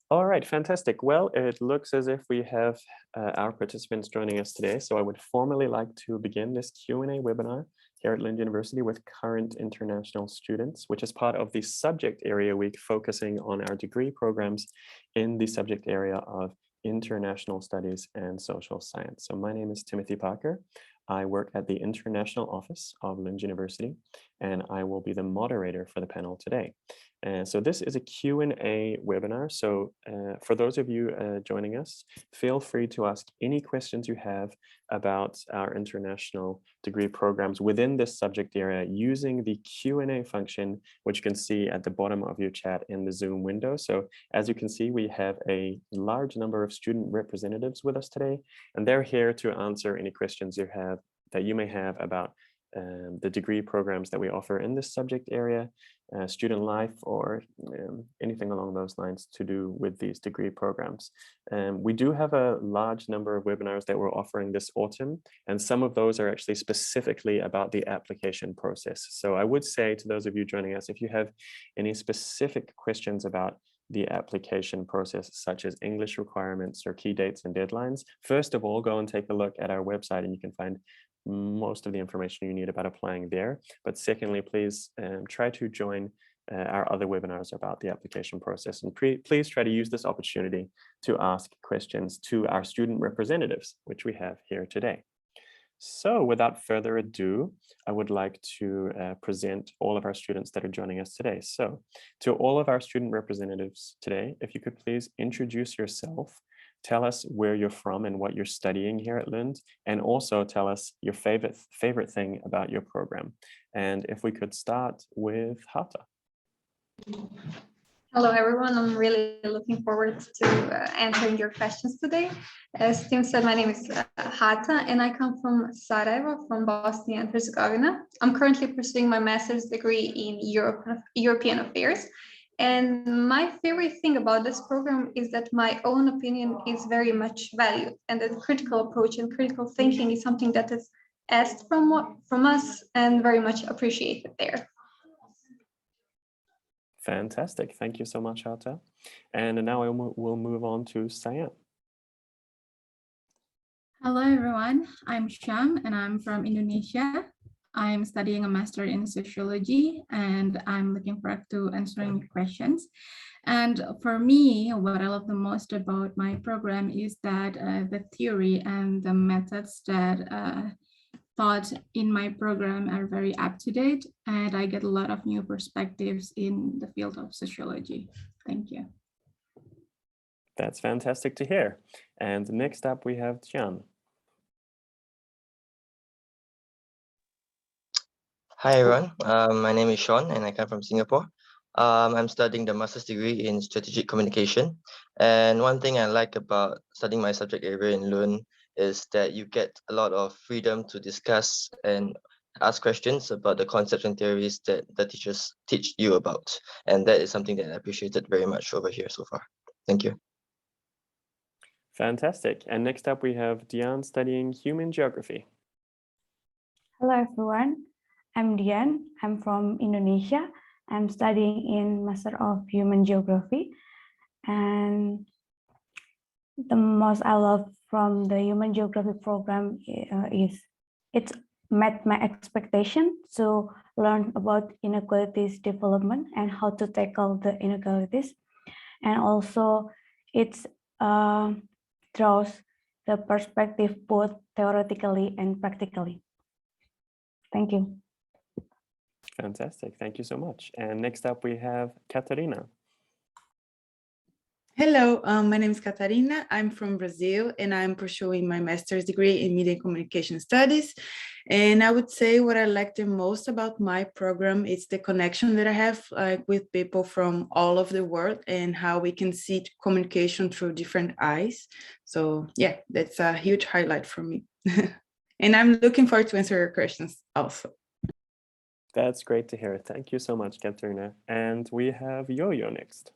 All right, fantastic. Well, it looks as if we have our participants joining us today. So I would formally like to begin this Q&A webinar here at Lund University with current international students, which is part of the subject area week focusing on our degree programs in the subject area of international studies and social science. So my name is Timothy Parker. I work at the International Office of Lund University, and I will be the moderator for the panel today. And so this is a Q&A webinar. So for those of you joining us, feel free to ask any questions you have about our international degree programs within this subject area using the Q&A function, which you can see at the bottom of your chat in the Zoom window. So as you can see, we have a large number of student representatives with us today, and they're here to answer any questions that you may have about the degree programs that we offer in this subject area, student life, or anything along those lines to do with these degree programs. We do have a large number of webinars that we're offering this autumn, and some of those are actually specifically about the application process. So I would say to those of you joining us, if you have any specific questions about the application process, such as English requirements or key dates and deadlines, first of all, go and take a look at our website and you can find most of the information you need about applying there. But secondly, please try to join our other webinars about the application process, and please try to use this opportunity to ask questions to our student representatives, which we have here today. So without further ado, I would like to present all of our students that are joining us today. So to all of our student representatives today, if you could please introduce yourself, tell us where you're from and what you're studying here at Lund, and also tell us your favorite thing about your program. And if we could start with Hata. Hello, everyone. I'm really looking forward to answering your questions today. As Tim said, my name is Hata, and I come from Sarajevo, from Bosnia and Herzegovina. I'm currently pursuing my master's degree in European Affairs. And my favorite thing about this program is that my own opinion is very much valued, and that critical approach and critical thinking is something that is asked from us and very much appreciated there. Fantastic. Thank you so much, Hata. And now we'll move on to Syam. Hello, everyone. I'm Syam, and I'm from Indonesia. I'm studying a master in sociology, and I'm looking forward to answering your questions. And for me, what I love the most about my program is that the theory and the methods that taught in my program are very up to date, and I get a lot of new perspectives in the field of sociology. Thank you. That's fantastic to hear. And next up we have Dian. Hi everyone, my name is Sean and I come from Singapore. I'm studying the master's degree in strategic communication. And one thing I like about studying my subject area in Lund is that you get a lot of freedom to discuss and ask questions about the concepts and theories that the teachers teach you about. And that is something that I appreciated very much over here so far. Thank you. Fantastic. And next up we have Dian studying human geography. Hello everyone, I'm Dian. I'm from Indonesia. I'm studying in Master of Human Geography. And the most I love from the Human Geography program is it's met my expectation to learn about inequalities development and how to tackle the inequalities. And also it's draws the perspective both theoretically and practically. Thank you. Fantastic. Thank you so much. And next up we have Catharina. Hello, my name is Catharina. I'm from Brazil and I'm pursuing my master's degree in media and communication studies. And I would say what I like the most about my program is the connection that I have with people from all over the world and how we can see communication through different eyes. So yeah, that's a huge highlight for me. And I'm looking forward to answer your questions also. That's great to hear. Thank you so much, Catharina. And we have Yo-Yo next.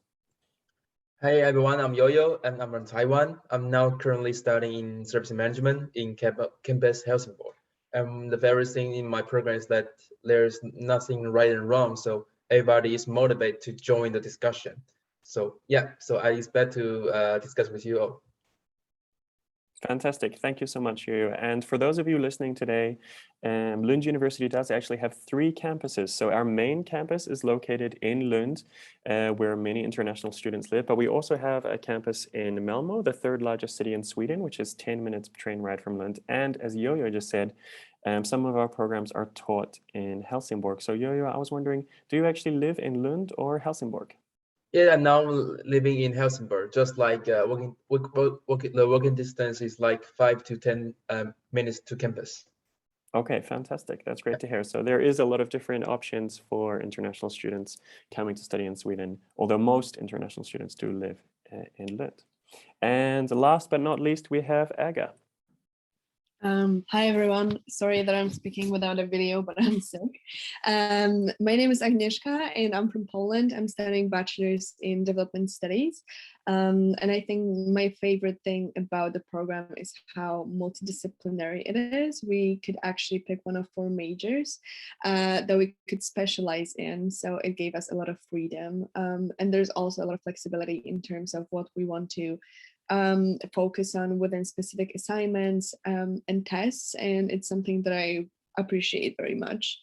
Hey everyone, I'm Yo-Yo and I'm from Taiwan. I'm now currently studying in service management in campus health support. The very thing in my program is that there's nothing right and wrong, so everybody is motivated to join the discussion. So yeah, so I expect to discuss with you all. Fantastic. Thank you so much, Yu. And for those of you listening today, Lund University does actually have 3 campuses. So our main campus is located in Lund, where many international students live. But we also have a campus in Malmö, the 3rd largest city in Sweden, which is 10 minutes train ride from Lund. And as Yo-Yo just said, some of our programs are taught in Helsingborg. So Yo-Yo, I was wondering, do you actually live in Lund or Helsingborg? Yeah, I'm now living in Helsingborg. Just like the walking distance is like 5 to 10 minutes to campus. Okay, fantastic. That's great to hear. So there is a lot of different options for international students coming to study in Sweden, although most international students do live in Lund. And last but not least, we have Aga. Hi everyone, sorry that I'm speaking without a video, but I'm sick. My name is Agnieszka and I'm from Poland. I'm studying bachelor's in development studies. And I think my favorite thing about the program is how multidisciplinary it is. We could actually pick one of 4 majors that we could specialize in. So it gave us a lot of freedom. And there's also a lot of flexibility in terms of what we want to focus on within specific assignments and tests, and it's something that I appreciate very much.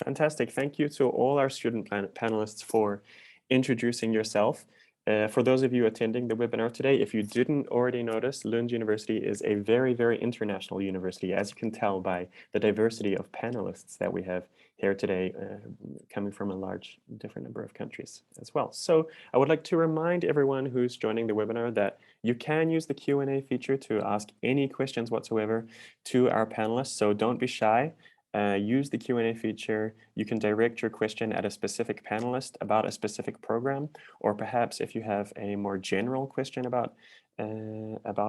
Fantastic. Thank you to all our student panelists for introducing yourself. For those of you attending the webinar today, if you didn't already notice, Lund University is a very, very international university, as you can tell by the diversity of panelists that we have here today, coming from a large, different number of countries as well. So I would like to remind everyone who's joining the webinar that you can use the Q&A feature to ask any questions whatsoever to our panelists, so don't be shy. Use the Q&A feature. You can direct your question at a specific panelist about a specific program, or perhaps if you have a more general question about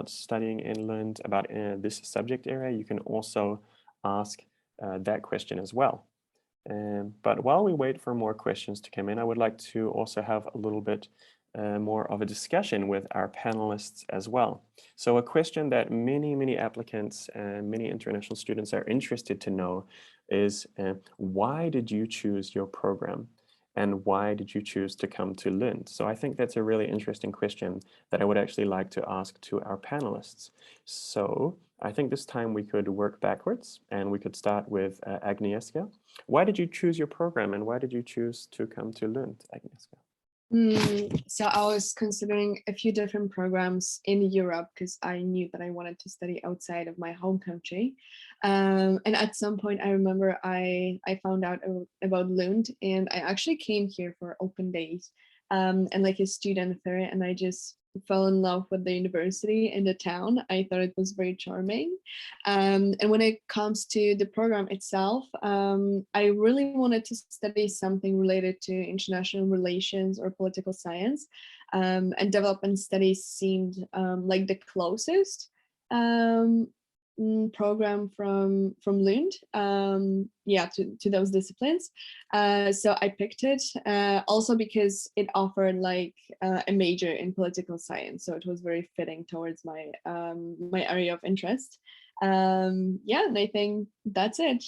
studying in Lund, about this subject area, you can also ask that question as well. But while we wait for more questions to come in, I would like to also have a little bit more of a discussion with our panelists as well. So a question that many applicants and many international students are interested to know is why did you choose your program? And why did you choose to come to Lund? So I think that's a really interesting question that I would actually like to ask to our panelists. So I think this time we could work backwards and we could start with Agnieszka. Why did you choose your program and why did you choose to come to Lund, Agnieszka? So I was considering a few different programs in Europe because I knew that I wanted to study outside of my home country. And at some point I remember I found out about Lund, and I actually came here for open days and like a student fair, and I just fell in love with the university and the town. I thought it was very charming. And when it comes to the program itself, I really wanted to study something related to international relations or political science, and development studies seemed like the closest program from Lund, to those disciplines. So I picked it also because it offered like a major in political science, so it was very fitting towards my my area of interest. And I think that's it.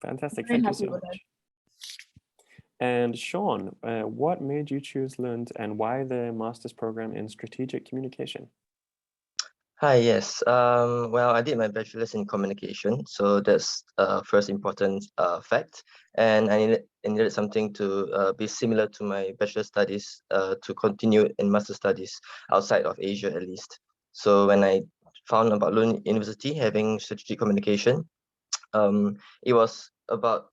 Fantastic, thank you so much. And Sean, what made you choose Lund and why the master's program in strategic communication? Hi, yes. Well, I did my bachelor's in communication, so that's first important fact. And I needed something to be similar to my bachelor studies to continue in master studies outside of Asia at least. So when I found about Lund University having strategic communication, it was about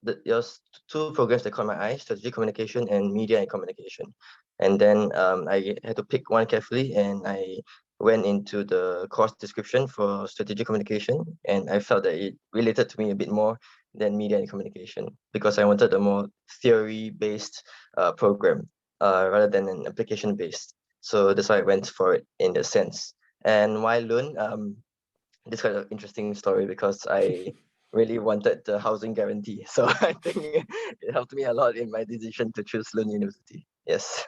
there was 2 programs that caught my eye: strategic communication and media and communication. And then I had to pick one carefully, and I went into the course description for strategic communication, and I felt that it related to me a bit more than media and communication because I wanted a more theory-based program rather than an application-based. So that's why I went for it in that sense. And why Lund? This is quite an interesting story because I really wanted the housing guarantee. So I think it helped me a lot in my decision to choose Lund University. Yes.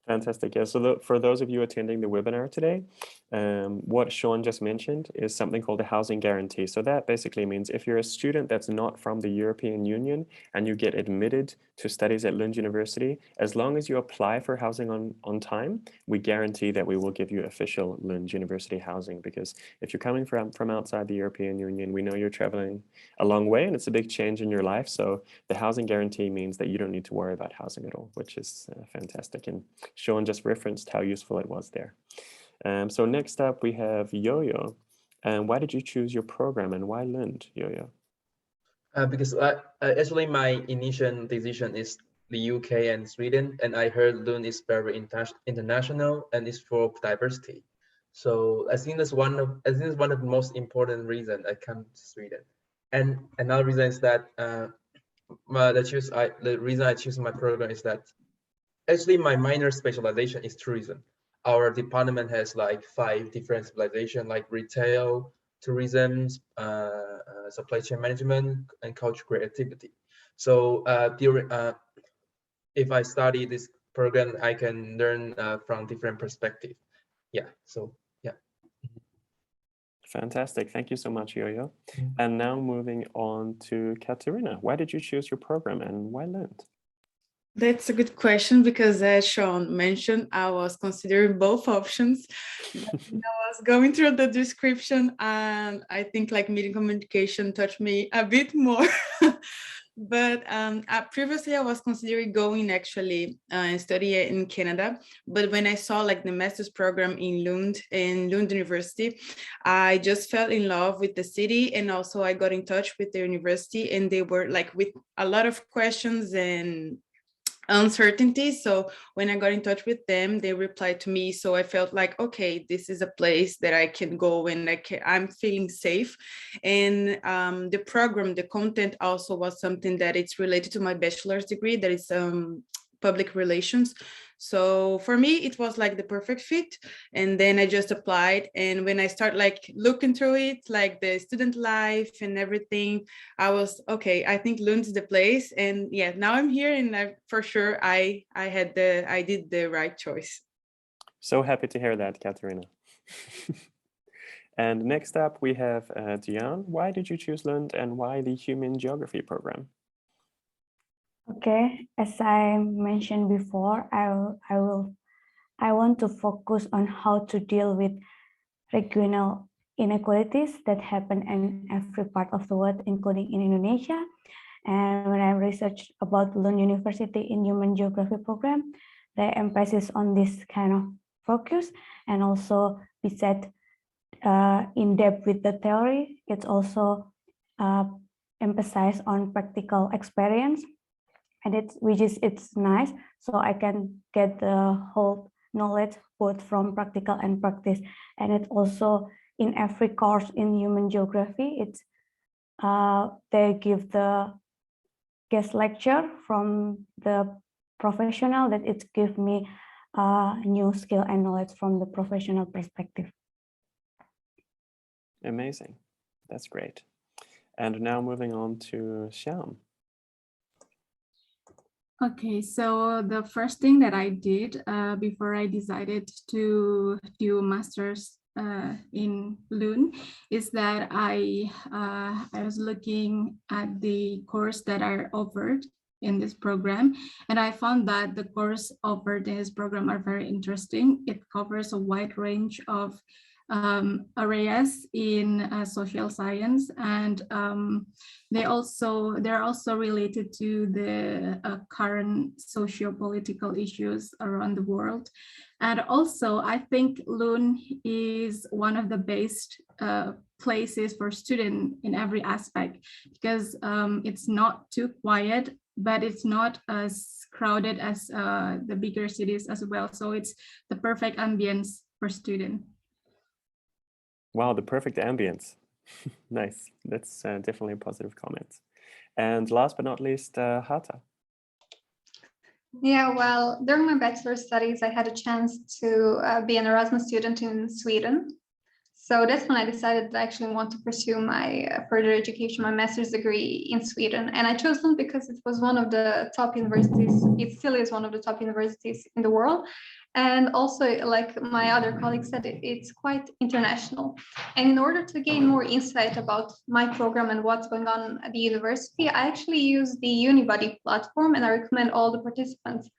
Fantastic. Yeah. So for those of you attending the webinar today, What Sean just mentioned is something called a housing guarantee. So that basically means if you're a student that's not from the European Union and you get admitted to studies at Lund University, as long as you apply for housing on time, we guarantee that we will give you official Lund University housing. Because if you're coming from outside the European Union, we know you're traveling a long way and it's a big change in your life. So the housing guarantee means that you don't need to worry about housing at all, which is fantastic. And Sean just referenced how useful it was there. So next up we have Yo-Yo. Why did you choose your program and why Lund, Yo-Yo? Because actually my initial decision is the UK and Sweden, and I heard Lund is very international and is for diversity. So I think that's one of the most important reasons I come to Sweden. And another reason is that the reason I choose my program is that actually my minor specialization is tourism. Our department has like 5 different specializations like retail, tourism, supply chain management, and cultural creativity. So if I study this program, I can learn from different perspectives. Yeah, so yeah. Fantastic. Thank you so much, Yo-Yo. And now moving on to Catharina. Why did you choose your program and why Lund? That's a good question because as Sean mentioned, I was considering both options. I was going through the description and I think like media communication touched me a bit more. But previously I was considering going actually and study in Canada. But when I saw like the master's program in Lund University, I just fell in love with the city. And also I got in touch with the university and they were like with a lot of questions and uncertainty. So when I got in touch with them, they replied to me. So I felt like, okay, this is a place that I can go and I'm feeling safe. And the program, the content also was something that it's related to my bachelor's degree, that is public relations. So for me, it was like the perfect fit. And then I just applied. And when I start like looking through it, like the student life and everything, I was, okay, I think Lund's the place. And yeah, now I'm here and for sure I did the right choice. So happy to hear that, Catharina. And next up we have Dian. Why did you choose Lund and why the Human Geography program? Okay, as I mentioned before, I want to focus on how to deal with regional inequalities that happen in every part of the world, including in Indonesia. And when I researched about Lund University in Human Geography program, the emphasis on this kind of focus and also besides in depth with the theory, it's also emphasized on practical experience. And it's nice, so I can get the whole knowledge both from practical and practice. And it also in every course in human geography, it's they give the guest lecture from the professional that it gives me new skill and knowledge from the professional perspective. Amazing, that's great. And now moving on to Syam. Okay, so the first thing that I did before I decided to do a master's in Lund is that I was looking at the course that are offered in this program, and I found that the course offered in this program are very interesting. It covers a wide range of areas in social science, and they're also related to the current socio-political issues around the world. And also I think Lund is one of the best places for students in every aspect, because it's not too quiet, but it's not as crowded as the bigger cities as well. So it's the perfect ambience for students. Wow, the perfect ambience. Nice. That's definitely a positive comment. And last but not least, Hata. Yeah, well, during my bachelor studies, I had a chance to be an Erasmus student in Sweden. So that's when I decided that I actually want to pursue my further education, my master's degree in Sweden. And I chose Lund because it was one of the top universities. It still is one of the top universities in the world. And also, like my other colleagues said, it's quite international. And in order to gain more insight about my program and what's going on at the university, I actually use the Unibuddy platform, and I recommend all the participants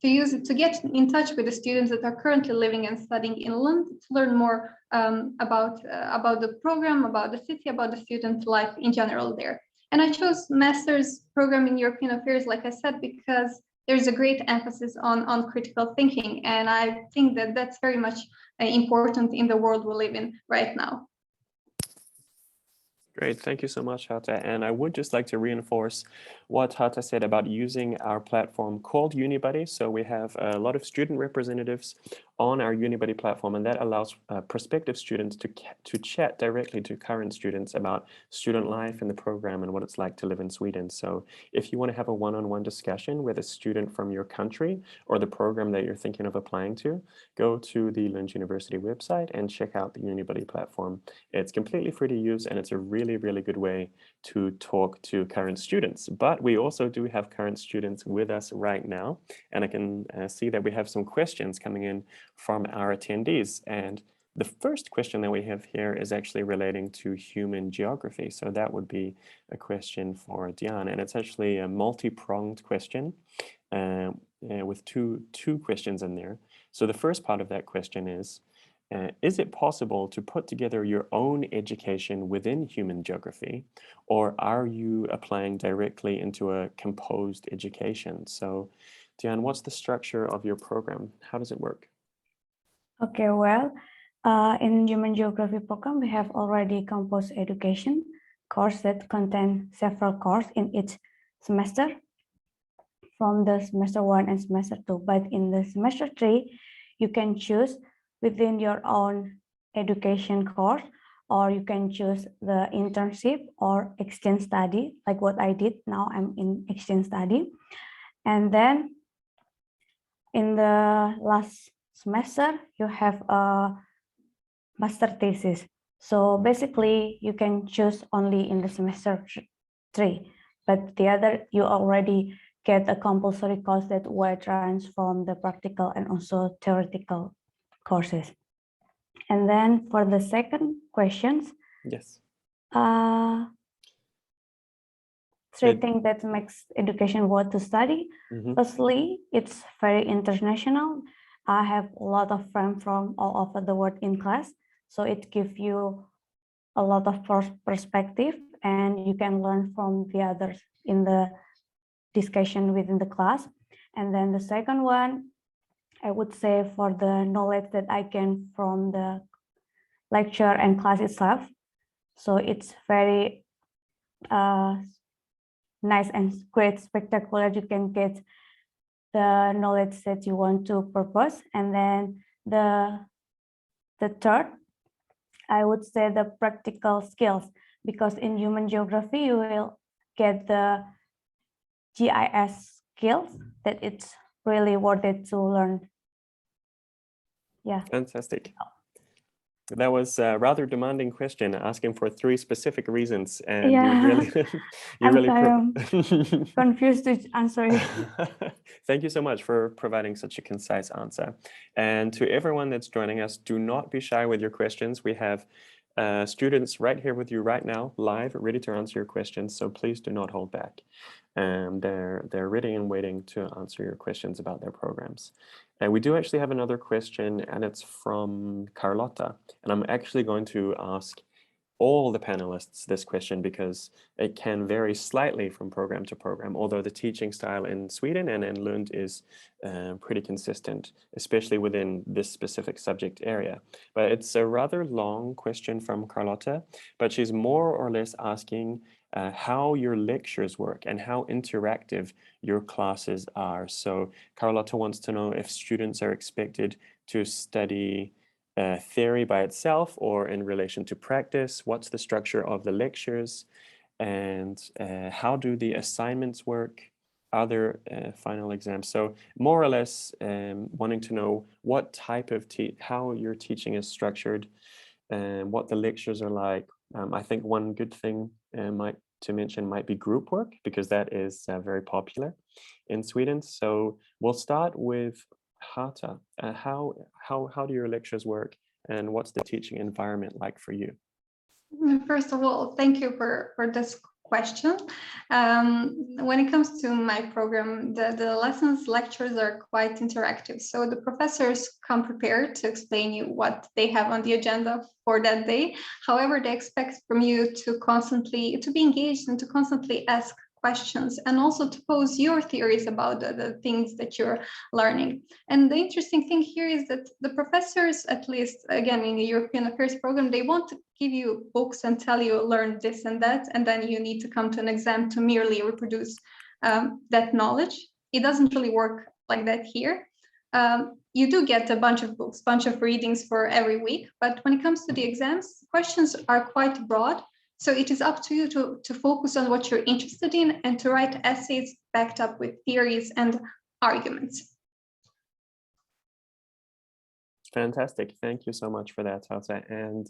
to use it to get in touch with the students that are currently living and studying in Lund, to learn more about the program, about the city, about the student life in general there. And I chose master's program in European Affairs, like I said, because there's a great emphasis on critical thinking. And I think that that's very much important in the world we live in right now. Great, thank you so much, Hata. And I would just like to reinforce what Hata said about using our platform called Unibuddy. So we have a lot of student representatives on our Unibuddy platform, and that allows prospective students to chat directly to current students about student life and the program and what it's like to live in Sweden. So if you want to have a one-on-one discussion with a student from your country or the program that you're thinking of applying to, go to the Lund University website and check out the Unibuddy platform. It's completely free to use, and it's a really good way to talk to current students. But we also do have current students with us right now, and I can see that we have some questions coming in from our attendees. And the first question that we have here is actually relating to human geography. So that would be a question for Dian, and it's actually a multi-pronged question with two questions in there. So the first part of that question is it possible to put together your own education within human geography, or are you applying directly into a composed education? So Diane, what's the structure of your program? How does it work? Okay, well, in human geography program, we have already composed education course that contain several courses in each semester from the semester 1 and semester 2. But in the semester 3, you can choose within your own education course, or you can choose the internship or exchange study, like what I did. Now I'm in exchange study. And then in the last semester, you have a master thesis. So basically, you can choose only in the semester 3, but the other, you already get a compulsory course that wide range from the practical and also theoretical courses. And then for the second questions, yes, three things that makes education worth to study. Firstly, it's very international. I have a lot of friends from all over the world in class, so it gives you a lot of perspective, and you can learn from the others in the discussion within the class. And then the second one, I would say, for the knowledge that I gain from the lecture and class itself. So it's very nice and great, spectacular. You can get the knowledge that you want to propose. And then the third, I would say the practical skills, because in human geography, you will get the GIS skills that it's really worth it to learn. Yeah. Fantastic. That was a rather demanding question, asking for 3 specific reasons, and yeah. you really confused to answer it. Thank you so much for providing such a concise answer. And to everyone that's joining us, do not be shy with your questions. We have students right here with you right now, live, ready to answer your questions. So please do not hold back. They're ready and waiting to answer your questions about their programs. And we do actually have another question, and it's from Carlotta. And I'm actually going to ask all the panelists this question because it can vary slightly from program to program, although the teaching style in Sweden and in Lund is pretty consistent, especially within this specific subject area. But it's a rather long question from Carlotta, but she's more or less asking how your lectures work and how interactive your classes are. So Carlotta wants to know if students are expected to study theory by itself or in relation to practice, what's the structure of the lectures, and how do the assignments work, other final exams. So more or less wanting to know what type of how your teaching is structured, what the lectures are like. I think one good thing to mention might be group work, because that is very popular in Sweden. So we'll start with Hata. How do your lectures work, and what's the teaching environment like for you? First of all, thank you for this question. When it comes to my program, the lectures are quite interactive. So the professors come prepared to explain you what they have on the agenda for that day. However, they expect from you to be engaged and to constantly ask questions, and also to pose your theories about the things that you're learning. And the interesting thing here is that the professors, at least again in the European Affairs program, they want to give you books and tell you learn this and that, and then you need to come to an exam to merely reproduce that knowledge. It doesn't really work like that here. You do get a bunch of books, bunch of readings for every week, but when it comes to the exams, questions are quite broad. So it is up to you to focus on what you're interested in and to write essays backed up with theories and arguments. Fantastic. Thank you so much for that, Hata. And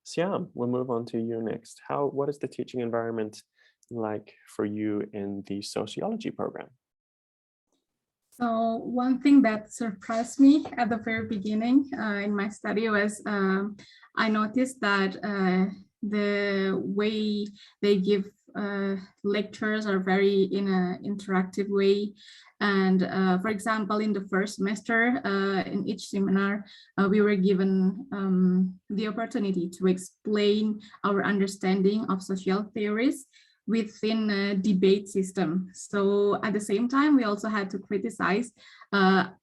Syam, we'll move on to you next. What is the teaching environment like for you in the sociology program? So one thing that surprised me at the very beginning in my study was I noticed that the way they give lectures are very in an interactive way. And for example, in the first semester, in each seminar, we were given the opportunity to explain our understanding of social theories within a debate system. So at the same time, we also had to criticize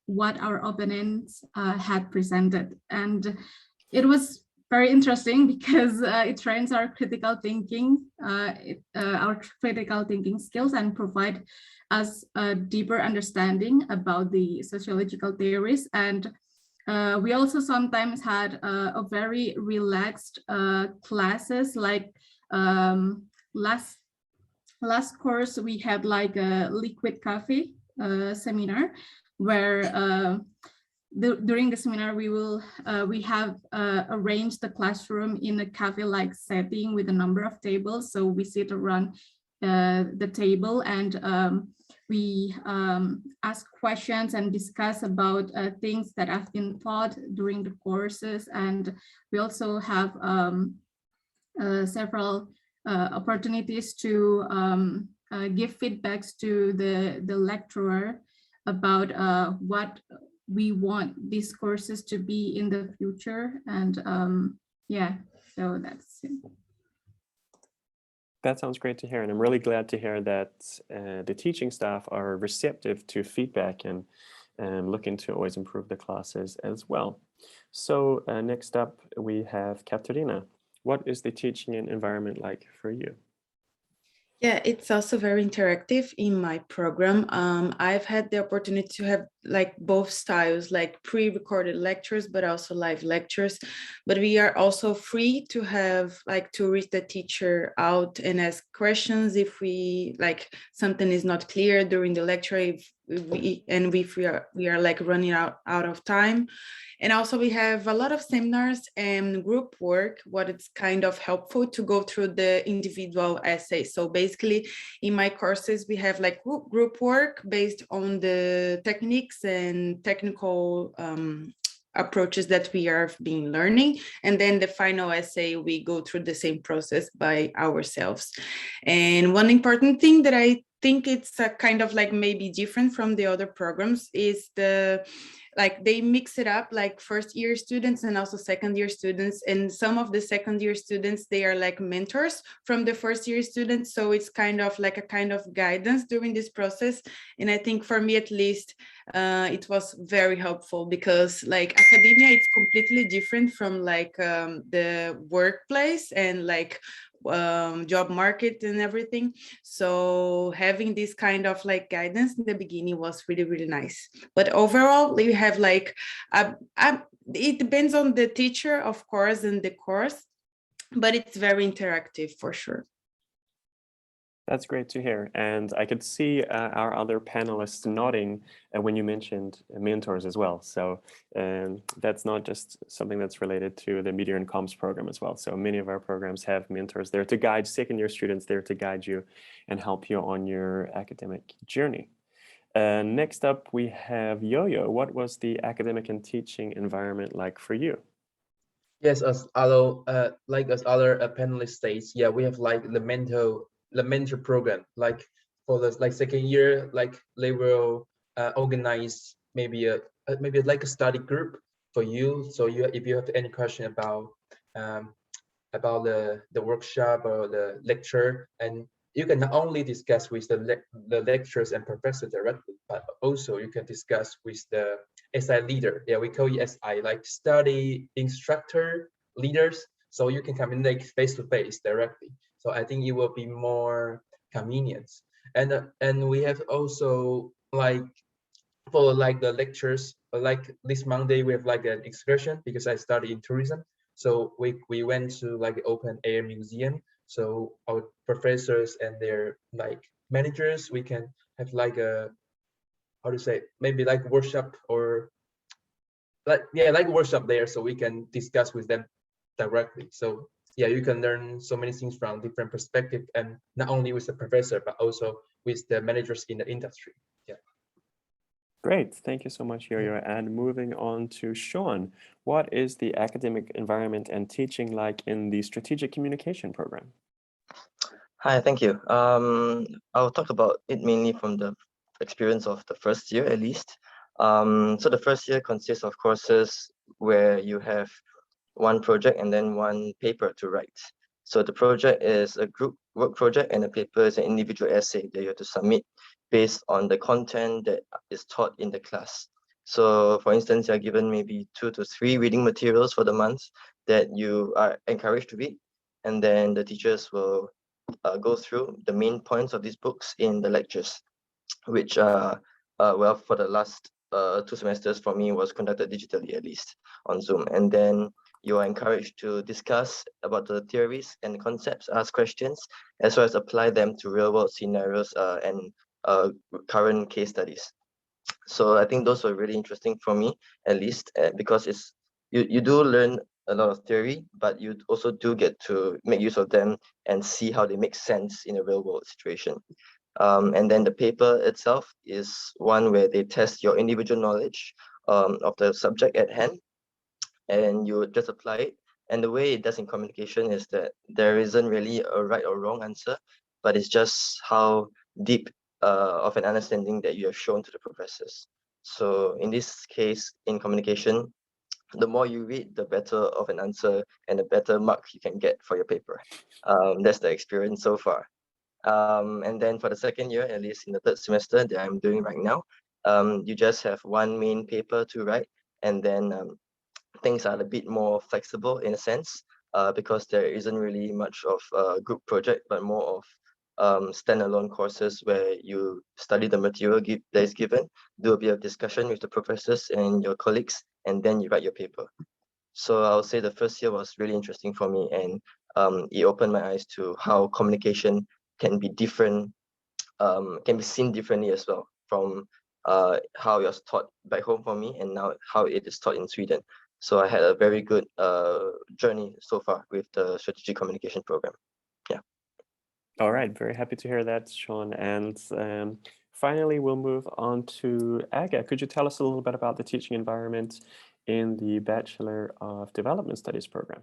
what our opponents had presented. And it was very interesting because it trains our critical thinking, skills, and provide us a deeper understanding about the sociological theories. And we also sometimes had a very relaxed classes, like last course we had like a liquid coffee seminar, where during the seminar we have arranged the classroom in a cafe-like setting with a number of tables. So we sit around the table and we ask questions and discuss about things that have been taught during the courses. And we also have several opportunities to give feedbacks to the lecturer about what we want these courses to be in the future. And yeah, so that's it. That sounds great to hear, and I'm really glad to hear that the teaching staff are receptive to feedback and looking to always improve the classes as well. So next up we have Catharina. What is the teaching environment like for you? Yeah, it's also very interactive in my program. I've had the opportunity to have like both styles, like pre-recorded lectures, but also live lectures. But we are also free to have to reach the teacher out and ask questions if we something is not clear during the lecture, if we are like running out of time. And also we have a lot of seminars and group work, what it's kind of helpful to go through the individual essays. So basically in my courses, we have like group work based on the techniques and technical approaches that we are being learning. And then the final essay, we go through the same process by ourselves. And one important thing that I think it's a kind of like maybe different from the other programs is they mix it up, like first year students and also second year students. And some of the second year students, they are like mentors from the first year students. So it's kind of like a kind of guidance during this process. And I think for me, at least, it was very helpful because like academia, it's completely different from the workplace and job market and everything. So having this kind of like guidance in the beginning was really, really nice. But overall, we have it depends on the teacher, of course, and the course, but it's very interactive for sure. That's great to hear. And I could see our other panelists nodding when you mentioned mentors as well. So that's not just something that's related to the Media and Comms program as well. So many of our programs have mentors there to guide second-year students, there to guide you and help you on your academic journey. Next up, we have Yo-Yo. What was the academic and teaching environment like for you? Yes, as other panelists states, yeah, we have like the mentor program. Like for the second year, like they will organize maybe like a study group for you. So if you have any question about the workshop or the lecture, and you can not only discuss with the lecturers and professor directly, but also you can discuss with the SI leader. Yeah, we call it SI, like study instructor leaders. So you can communicate face to face directly. So I think it will be more convenient. And we have also like for like the lectures, like this Monday we have like an excursion because I study in tourism. So we went to like open air museum. So our professors and their like managers, we can have like a, how to say, maybe like workshop or like workshop there, so we can discuss with them directly. So yeah, you can learn so many things from different perspectives, and not only with the professor, but also with the managers in the industry. Yeah. Great, thank you so much, Yo-Yo. And moving on to Sean, what is the academic environment and teaching like in the strategic communication program? Hi, thank you. I'll talk about it mainly from the experience of the first year at least. So the first year consists of courses where you have one project and then one paper to write. So the project is a group work project and the paper is an individual essay that you have to submit based on the content that is taught in the class. So for instance, you're given maybe 2 to 3 reading materials for the month that you are encouraged to read. And then the teachers will go through the main points of these books in the lectures, which well, for the last 2 semesters for me was conducted digitally, at least on Zoom. And then you are encouraged to discuss about the theories and concepts, ask questions, as well as apply them to real world scenarios and current case studies. So I think those were really interesting for me, at least, because you do learn a lot of theory, but you also do get to make use of them and see how they make sense in a real world situation. And then the paper itself is one where they test your individual knowledge of the subject at hand, and you just apply it. And the way it does in communication is that there isn't really a right or wrong answer, but it's just how deep of an understanding that you have shown to the professors. So in this case, in communication, the more you read, the better of an answer and the better mark you can get for your paper. That's the experience so far. And then for the second year, at least in the 3rd semester that I'm doing right now, you just have one main paper to write, and then things are a bit more flexible in a sense, because there isn't really much of a group project, but more of standalone courses where you study the material that is given, do a bit of discussion with the professors and your colleagues, and then you write your paper. So I would say the first year was really interesting for me, and it opened my eyes to how communication can be different, can be seen differently as well from how it was taught back home for me, and now how it is taught in Sweden. So I had a very good journey so far with the strategic communication program. Yeah. All right, very happy to hear that, Sean. And finally, we'll move on to Aga. Could you tell us a little bit about the teaching environment in the Bachelor of Development Studies program?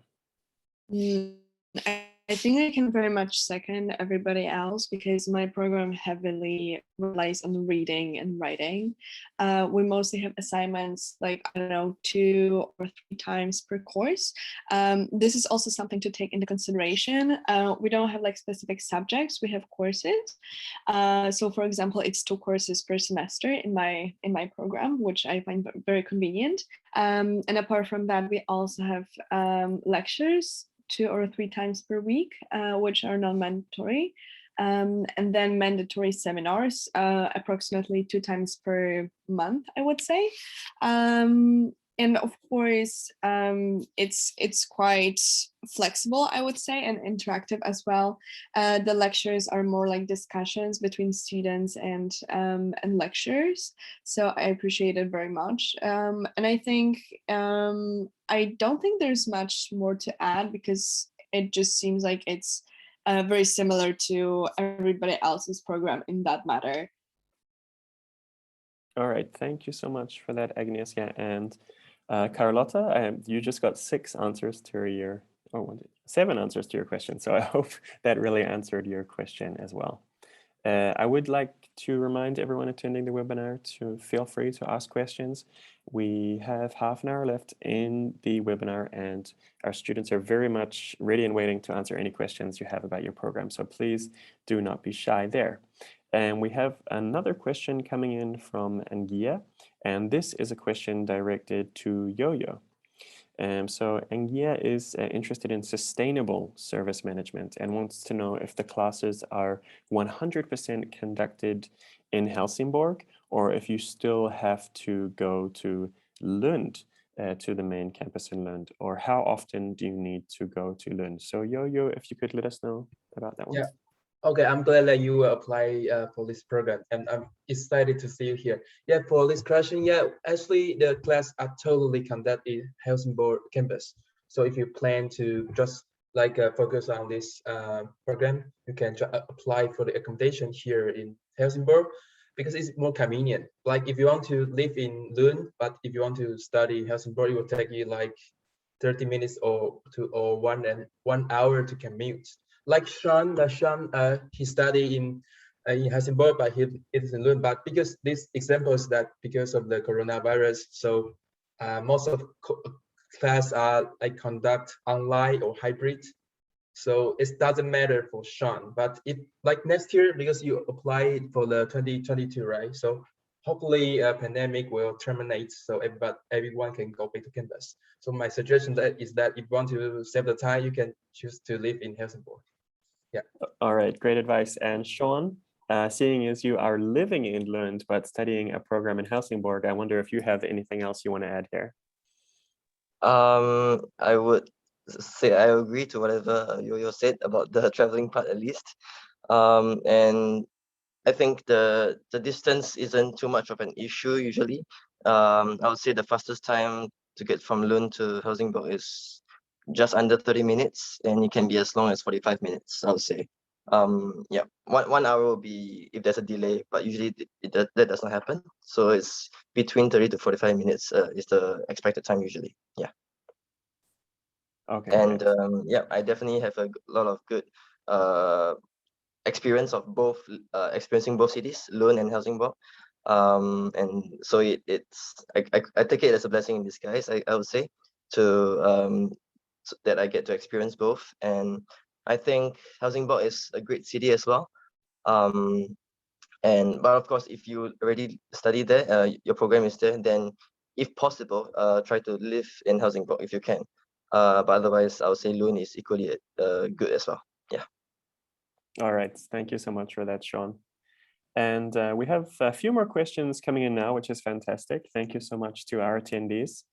I think I can very much second everybody else because my program heavily relies on reading and writing. We mostly have assignments like, I don't know, 2 or 3 times per course. This is also something to take into consideration. We don't have like specific subjects, we have courses. So for example, it's 2 courses per semester in my program, which I find very convenient. And apart from that, we also have lectures 2 or 3 times per week, which are non-mandatory, and then mandatory seminars, approximately 2 times per month, I would say. and of course, it's quite flexible, I would say, and interactive as well. The lectures are more like discussions between students and lecturers, so I appreciate it very much. And I think I don't think there's much more to add, because it just seems like it's very similar to everybody else's program in that matter. All right, thank you so much for that, Agnieszka. And Carlotta, you just got 6 answers to your, oh, 7 answers to your question. So I hope that really answered your question as well. I would like to remind everyone attending the webinar to feel free to ask questions. We have half an hour left in the webinar, and our students are very much ready and waiting to answer any questions you have about your program. So please do not be shy there. And we have another question coming in from Angia, and this is a question directed to Yo-Yo. So Angia is interested in sustainable service management and wants to know if the classes are 100% conducted in Helsingborg, or if you still have to go to Lund, to the main campus in Lund, or how often do you need to go to Lund? So Yo-Yo, if you could let us know about that one. Yeah. Okay, I'm glad that you apply for this program, and I'm excited to see you here. Yeah, for this question, yeah, actually the class are totally conducted in Helsingborg campus. So if you plan to just like focus on this program, you can apply for the accommodation here in Helsingborg, because it's more convenient. Like if you want to live in Lund, but if you want to study in Helsingborg, it will take you like 30 minutes or 1 hour to commute. Like Sean, he studied in Helsingborg, but he is in Lund. But because this example is that because of the coronavirus, so most of class are like conduct online or hybrid. So it doesn't matter for Sean. But it like next year, because you apply for the 2022, right? So hopefully a pandemic will terminate, so everyone can go back to campus. So my suggestion is that if you want to save the time, you can choose to live in Helsingborg. Yeah. All right, great advice. And Sean, seeing as you are living in Lund but studying a program in Helsingborg, I wonder if you have anything else you want to add here. I would say I agree to whatever Yo-Yo said about the traveling part, at least. And I think the distance isn't too much of an issue usually. I would say the fastest time to get from Lund to Helsingborg is just under 30 minutes, and it can be as long as 45 minutes, I would say. Yeah, one hour will be if there's a delay, but usually that does not happen. So it's between 30 to 45 minutes is the expected time usually. Yeah. Okay. And yeah, I definitely have a lot of good experience of both, experiencing both cities, Lund and Helsingborg. And so I take it as a blessing in disguise, I would say, to that I get to experience both. And I think Helsingborg is a great city as well. But of course, if you already study there, your program is there, then if possible, try to live in Helsingborg if you can. But otherwise, I would say Lund is equally good as well. Yeah. All right, thank you so much for that, Sean. And we have a few more questions coming in now, which is fantastic. Thank you so much to our attendees.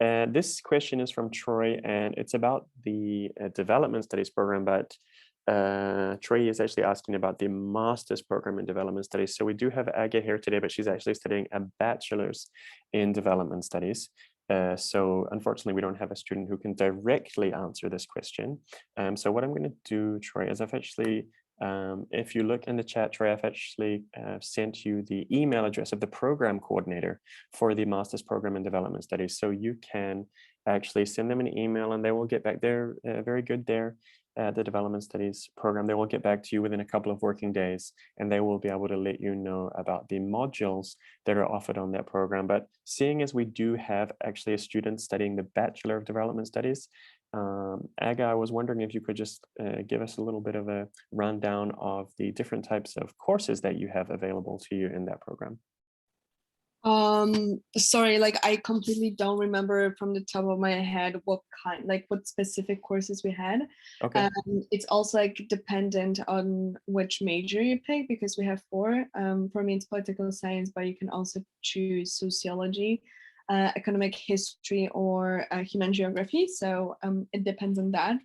This question is from Troy, and it's about the development studies program, but Troy is actually asking about the master's program in development studies. So we do have Aga here today, but she's actually studying a bachelor's in development studies. So unfortunately, we don't have a student who can directly answer this question. So what I'm going to do, Troy, is I've actually, if you look in the chat, Troy, I've actually sent you the email address of the program coordinator for the master's program in development studies. So you can actually send them an email and they will get back. They're very good there at the development studies program. They will get back to you within a couple of working days, and they will be able to let you know about the modules that are offered on that program. But seeing as we do have actually a student studying the Bachelor of Development Studies, Aga, I was wondering if you could just give us a little bit of a rundown of the different types of courses that you have available to you in that program. Sorry, like I completely don't remember from the top of my head what specific courses we had. Okay. It's also like dependent on which major you pick, because we have 4. For me, it's political science, but you can also choose sociology, economic history or human geography. So it depends on that.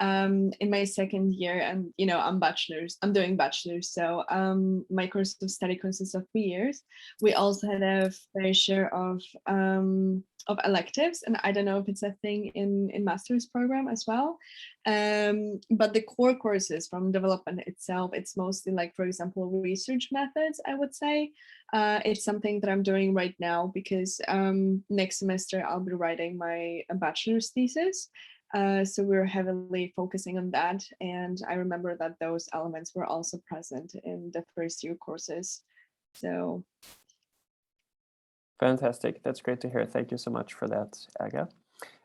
In my second year, and I'm doing bachelor's. So my course of study consists of 3 years. We also had a fair share of electives, and I don't know if it's a thing in master's program as well. But the core courses from development itself, it's mostly like, for example, research methods, I would say. It's something that I'm doing right now because next semester I'll be writing my bachelor's thesis. So we're heavily focusing on that. And I remember that those elements were also present in the first year courses. So. Fantastic. That's great to hear. Thank you so much for that, Aga.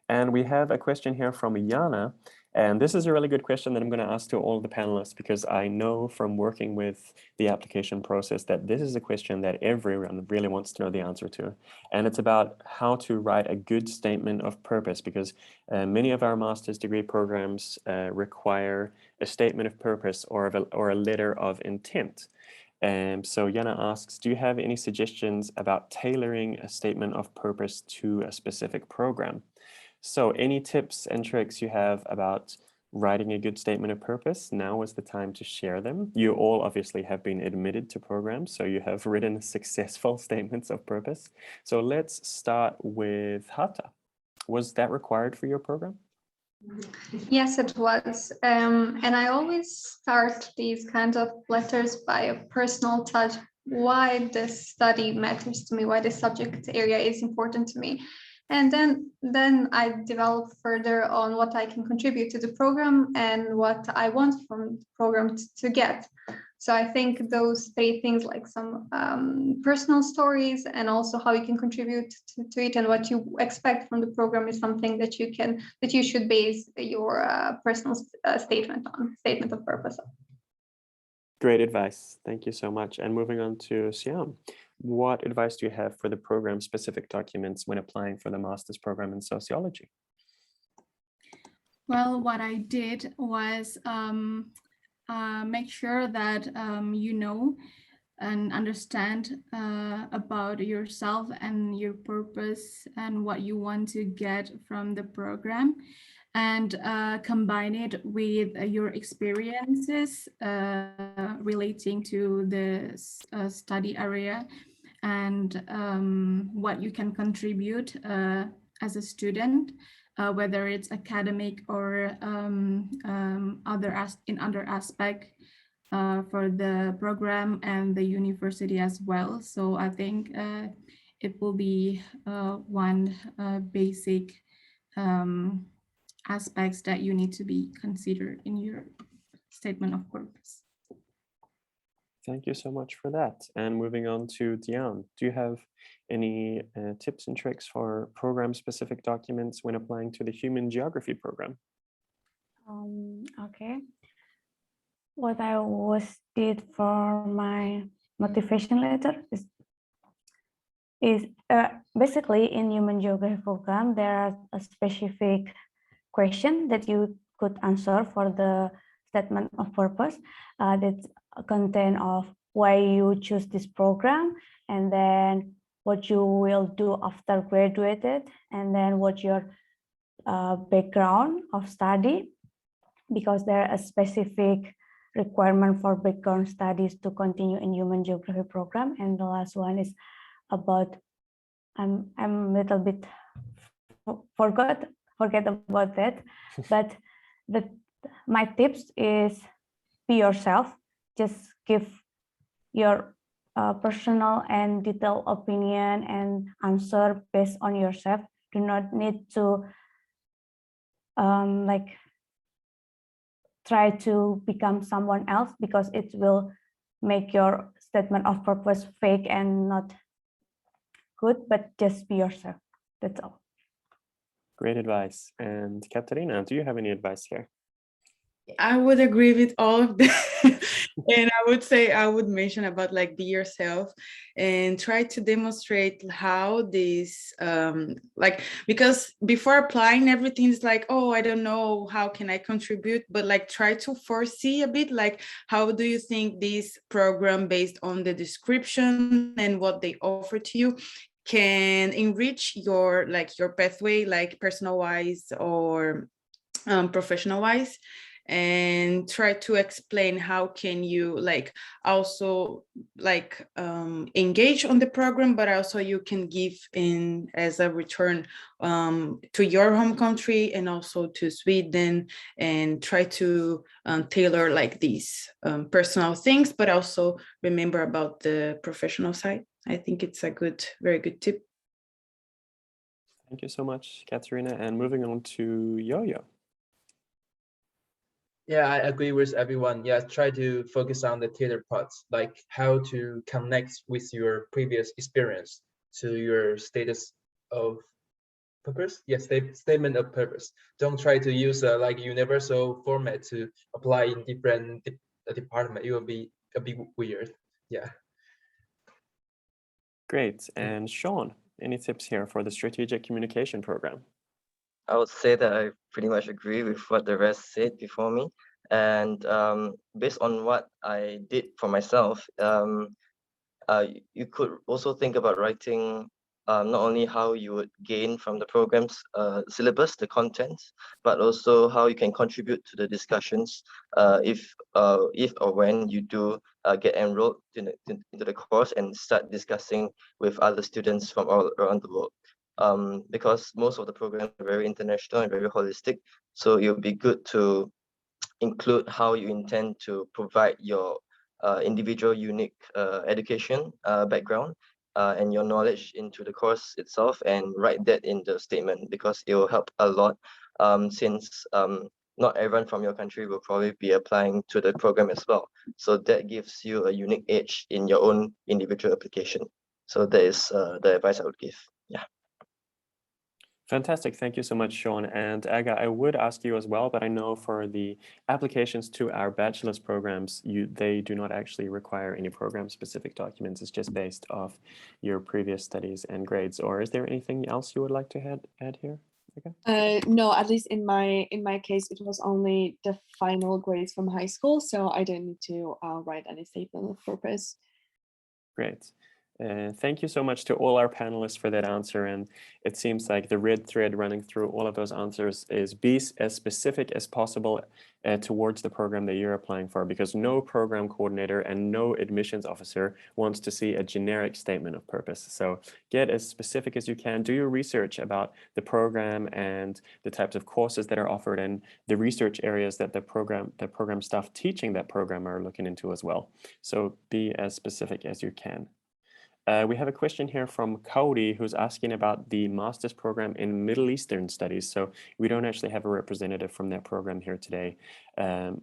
And we have a question here from Jana. And this is a really good question that I'm going to ask to all the panelists, because I know from working with the application process that this is a question that everyone really wants to know the answer to. And it's about how to write a good statement of purpose, because many of our master's degree programs require a statement of purpose or a letter of intent. So Jana asks, do you have any suggestions about tailoring a statement of purpose to a specific program? So any tips and tricks you have about writing a good statement of purpose, now is the time to share them. You all obviously have been admitted to programs, so you have written successful statements of purpose. So let's start with Hata. Was that required for your program? Yes, it was. And I always start these kinds of letters by a personal touch, why this study matters to me, why this subject area is important to me. And then I develop further on what I can contribute to the program and what I want from the program to get. So I think those 3 things, like some personal stories and also how you can contribute to it and what you expect from the program, is something that you should base your personal statement of purpose on. Great advice. Thank you so much. And moving on to Syam, what advice do you have for the program-specific documents when applying for the master's program in sociology? Well, what I did was make sure that you know and understand about yourself and your purpose and what you want to get from the program, and combine it with your experiences relating to the study area, and what you can contribute as a student, whether it's academic or other aspect for the program and the university as well. So I think it will be one basic aspects that you need to be considered in your statement of purpose. Thank you so much for that. And moving on to Dian, do you have any tips and tricks for program-specific documents when applying to the human geography program? Okay. What I did for my motivation letter is basically in human geography program, there are a specific question that you could answer for the statement of purpose that content of why you choose this program, and then what you will do after graduated, and then what your background of study, because there are a specific requirement for background studies to continue in human geography program. And the last one is about, I'm a little bit forget about that, but my tips is be yourself. Just give your personal and detailed opinion and answer based on yourself. Do not need to try to become someone else, because it will make your statement of purpose fake and not good, but just be yourself. That's all. Great advice. And Catharina, do you have any advice here? I would agree with all of that. And I would say, I would mention about like be yourself and try to demonstrate how this because before applying everything is like, oh, I don't know, how can I contribute? But like try to foresee a bit, like how do you think this program, based on the description and what they offer to you, can enrich your pathway, like personal wise or professional wise, and try to explain how can you also engage on the program, but also you can give in as a return to your home country and also to Sweden, and try to tailor these personal things, but also remember about the professional side. I think it's a very good tip. Thank you so much, Catharina. And moving on to Yo-Yo. Yeah, I agree with everyone. Yeah, try to focus on the tailor parts, like how to connect with your previous experience to your status of purpose. Yes, statement of purpose. Don't try to use a universal format to apply in different department. It will be a bit weird. Yeah. Great. And Sean, any tips here for the strategic communication program? I would say that I pretty much agree with what the rest said before me. And based on what I did for myself, you could also think about writing not only how you would gain from the program's syllabus, the contents, but also how you can contribute to the discussions if or when you do get enrolled into the course and start discussing with other students from all around the world. Because most of the programs are very international and very holistic, so it would be good to include how you intend to provide your individual unique education background and your knowledge into the course itself, and write that in the statement, because it will help a lot since not everyone from your country will probably be applying to the program as well. So that gives you a unique edge in your own individual application. So that is the advice I would give. Yeah. Fantastic. Thank you so much, Sean. And Aga, I would ask you as well, but I know for the applications to our bachelor's programs, they do not actually require any program-specific documents. It's just based off your previous studies and grades. Or is there anything else you would like to add here? Okay. No, at least in my case, it was only the final grades from high school, so I didn't need to write any statement of purpose. Great. Thank you so much to all our panelists for that answer. And it seems like the red thread running through all of those answers is be as specific as possible towards the program that you're applying for, because no program coordinator and no admissions officer wants to see a generic statement of purpose. So get as specific as you can. Do your research about the program and the types of courses that are offered and the research areas that the program staff teaching that program are looking into as well. So be as specific as you can. We have a question here from Kauri, who's asking about the master's program in Middle Eastern Studies. So we don't actually have a representative from that program here today,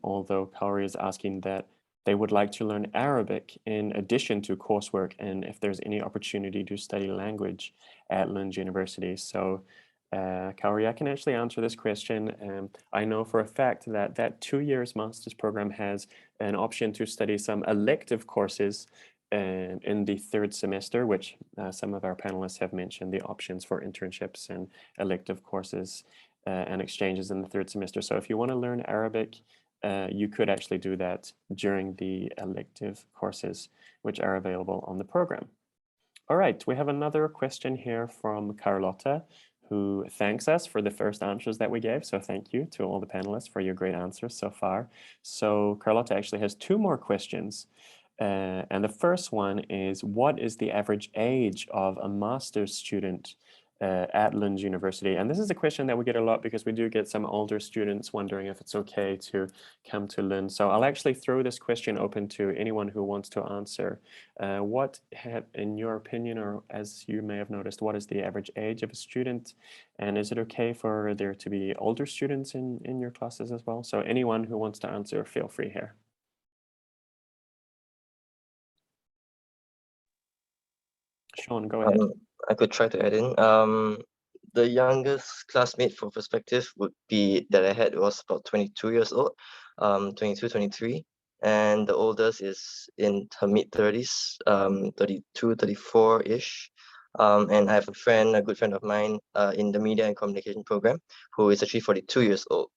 although Kauri is asking that they would like to learn Arabic in addition to coursework, and if there's any opportunity to study language at Lund University. So Kauri, I can actually answer this question. I know for a fact that that 2 years master's program has an option to study some elective courses in the third semester, which some of our panelists have mentioned, the options for internships and elective courses and exchanges in the third semester. So if you want to learn Arabic, you could actually do that during the elective courses, which are available on the program. All right, we have another question here from Carlotta, who thanks us for the first answers that we gave. So thank you to all the panelists for your great answers so far. So Carlotta actually has 2 more questions. And the first one is, what is the average age of a master's student at Lund University? And this is a question that we get a lot because we do get some older students wondering if it's okay to come to Lund. So I'll actually throw this question open to anyone who wants to answer. What, in your opinion, or as you may have noticed, what is the average age of a student? And is it okay for there to be older students in your classes as well? So anyone who wants to answer, feel free here. Sean, go ahead. I could try to add in. The youngest classmate for perspective would be that I had was about 22 years old, 22, 23. And the oldest is in her mid-30s, 32, 34-ish. And I have a good friend of mine in the media and communication program, who is actually 42 years old.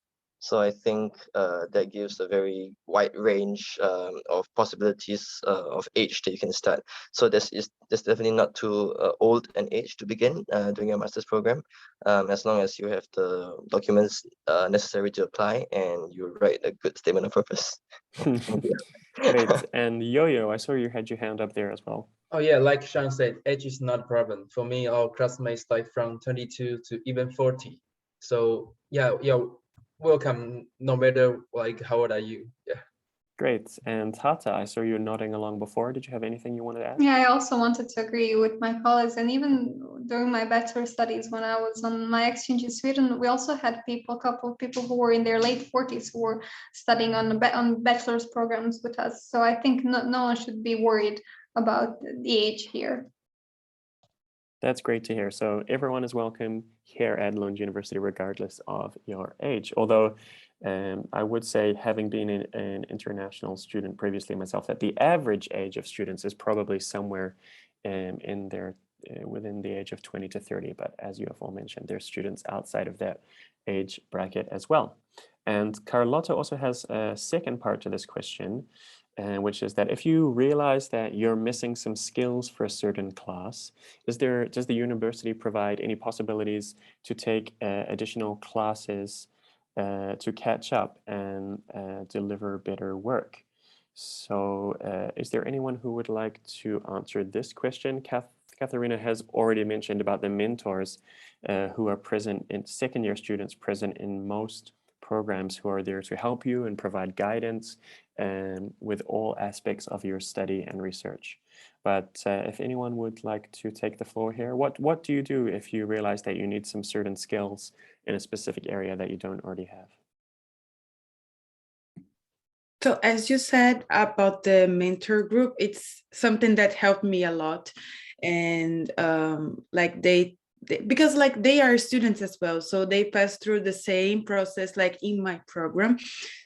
So I think that gives a very wide range of possibilities of age that you can start. So there's definitely not too old an age to begin doing your master's program, as long as you have the documents necessary to apply and you write a good statement of purpose. Great. And Yo-Yo, I saw you had your hand up there as well. Oh yeah, like Sean said, age is not a problem. For me, our classmates like from 22 to even 40. So yeah, welcome no matter like how old are you. Yeah. Great. And Hata, I saw you nodding along before. Did you have anything you wanted to add? Yeah, I also wanted to agree with my colleagues, and even during my bachelor studies, when I was on my exchange in Sweden, we also had a couple of people who were in their late 40s who were studying on bachelor's programs with us. So I think no one should be worried about the age here. That's great to hear. So everyone is welcome here at Lund University, regardless of your age. Although I would say, having been an international student previously myself, that the average age of students is probably somewhere in their within the age of 20 to 30. But as you have all mentioned, there's students outside of that age bracket as well. And Carlotta also has a second part to this question, which is that if you realize that you're missing some skills for a certain class, does the university provide any possibilities to take additional classes to catch up and deliver better work? So is there anyone who would like to answer this question? Catharina has already mentioned about the mentors who are present in second-year students present in most programs, who are there to help you and provide guidance with all aspects of your study and research. But if anyone would like to take the floor here, what do you do if you realize that you need some certain skills in a specific area that you don't already have? So as you said about the mentor group, it's something that helped me a lot. And like because like they are students as well, so they pass through the same process like in my program.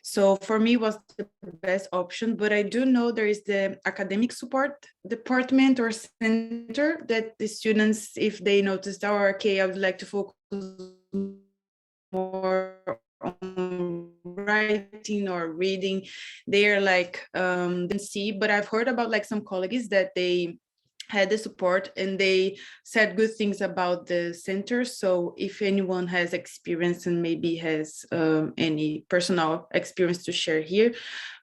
So for me, it was the best option. But I do know there is the academic support department or center that the students, if they notice, oh, okay, I would like to focus more on writing or reading, they're like didn't see. But I've heard about like some colleagues that they had the support and they said good things about the center. So if anyone has experience and maybe has any personal experience to share here,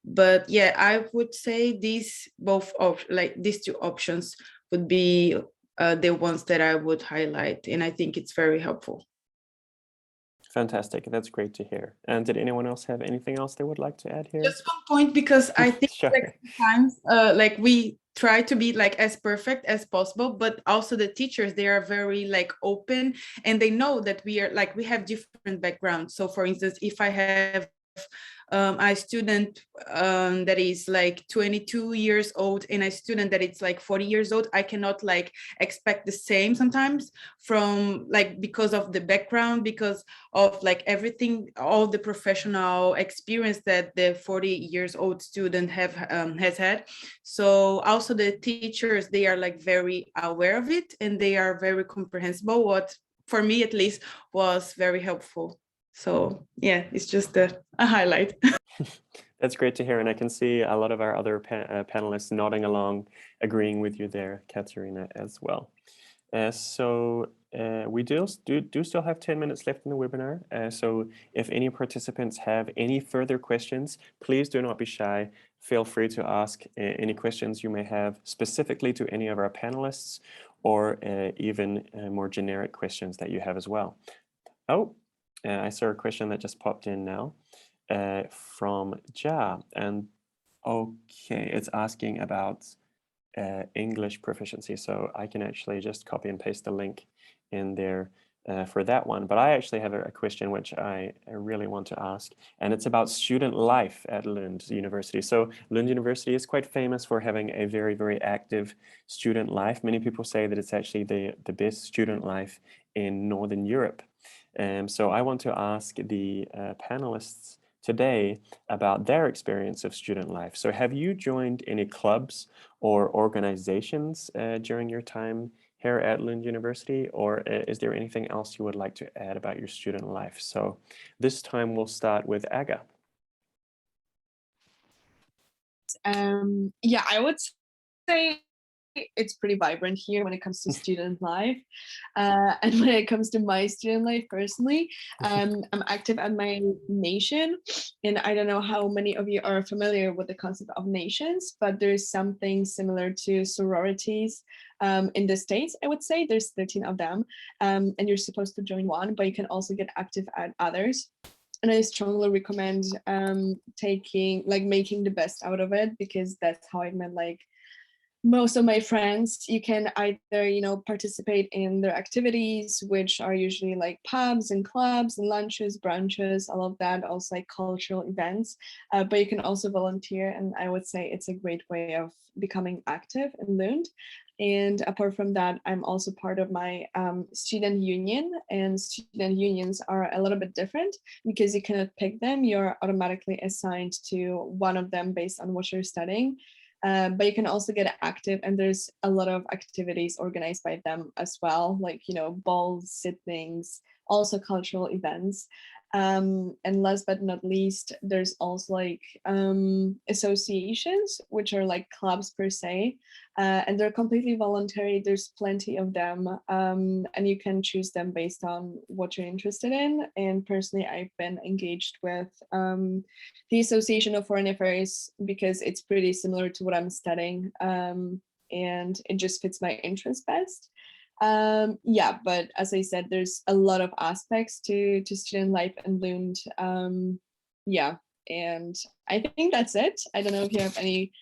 but yeah, I would say these two options would be the ones that I would highlight, and I think it's very helpful. Fantastic. That's great to hear. And did anyone else have anything else they would like to add here? Just one point, because I think Sure. like sometimes like we try to be like as perfect as possible, but also the teachers, they are very like open and they know that we have different backgrounds. So for instance, if I have a student that is like 22 years old and a student that is like 40 years old, I cannot like expect the same sometimes from like, because of the background, because of like everything, all the professional experience that the 40 years old student has had. So also the teachers, they are like very aware of it and they are very comprehensible, what for me at least was very helpful. So yeah, it's just a highlight. That's great to hear. And I can see a lot of our other panelists nodding along, agreeing with you there, Catharina, as well. So we do still have 10 minutes left in the webinar. So if any participants have any further questions, please do not be shy. Feel free to ask any questions you may have specifically to any of our panelists, or even more generic questions that you have as well. Oh, I saw a question that just popped in now from Ja. And okay, it's asking about English proficiency. So I can actually just copy and paste the link in there for that one. But I actually have a question which I really want to ask, and it's about student life at Lund University. So Lund University is quite famous for having a very, very active student life. Many people say that it's actually the best student life in Northern Europe. So I want to ask the panelists today about their experience of student life. So have you joined any clubs or organizations during your time here at Lund University, or is there anything else you would like to add about your student life? So this time we'll start with Aga. Yeah, I would say it's pretty vibrant here when it comes to student life. And when it comes to my student life personally, I'm active at my nation. And I don't know how many of you are familiar with the concept of nations, but there's something similar to sororities in the States, I would say. There's 13 of them. And you're supposed to join one, but you can also get active at others. And I strongly recommend making the best out of it, because that's how I met most of my friends. You can either, participate in their activities, which are usually like pubs and clubs and lunches, brunches, all of that, also like cultural events. But you can also volunteer, and I would say it's a great way of becoming active in Lund. And apart from that, I'm also part of my student union, and student unions are a little bit different because you cannot pick them. You're automatically assigned to one of them based on what you're studying. But you can also get active, and there's a lot of activities organized by them as well, like, balls, sittings, also cultural events. And last but not least, there's also associations, which are like clubs per se, and they're completely voluntary. There's plenty of them, and you can choose them based on what you're interested in. And personally, I've been engaged with the Association of Foreign Affairs because it's pretty similar to what I'm studying, and it just fits my interest best. Yeah, but as I said, there's a lot of aspects to student life in Lund. Yeah, and I think that's it. I don't know if you have any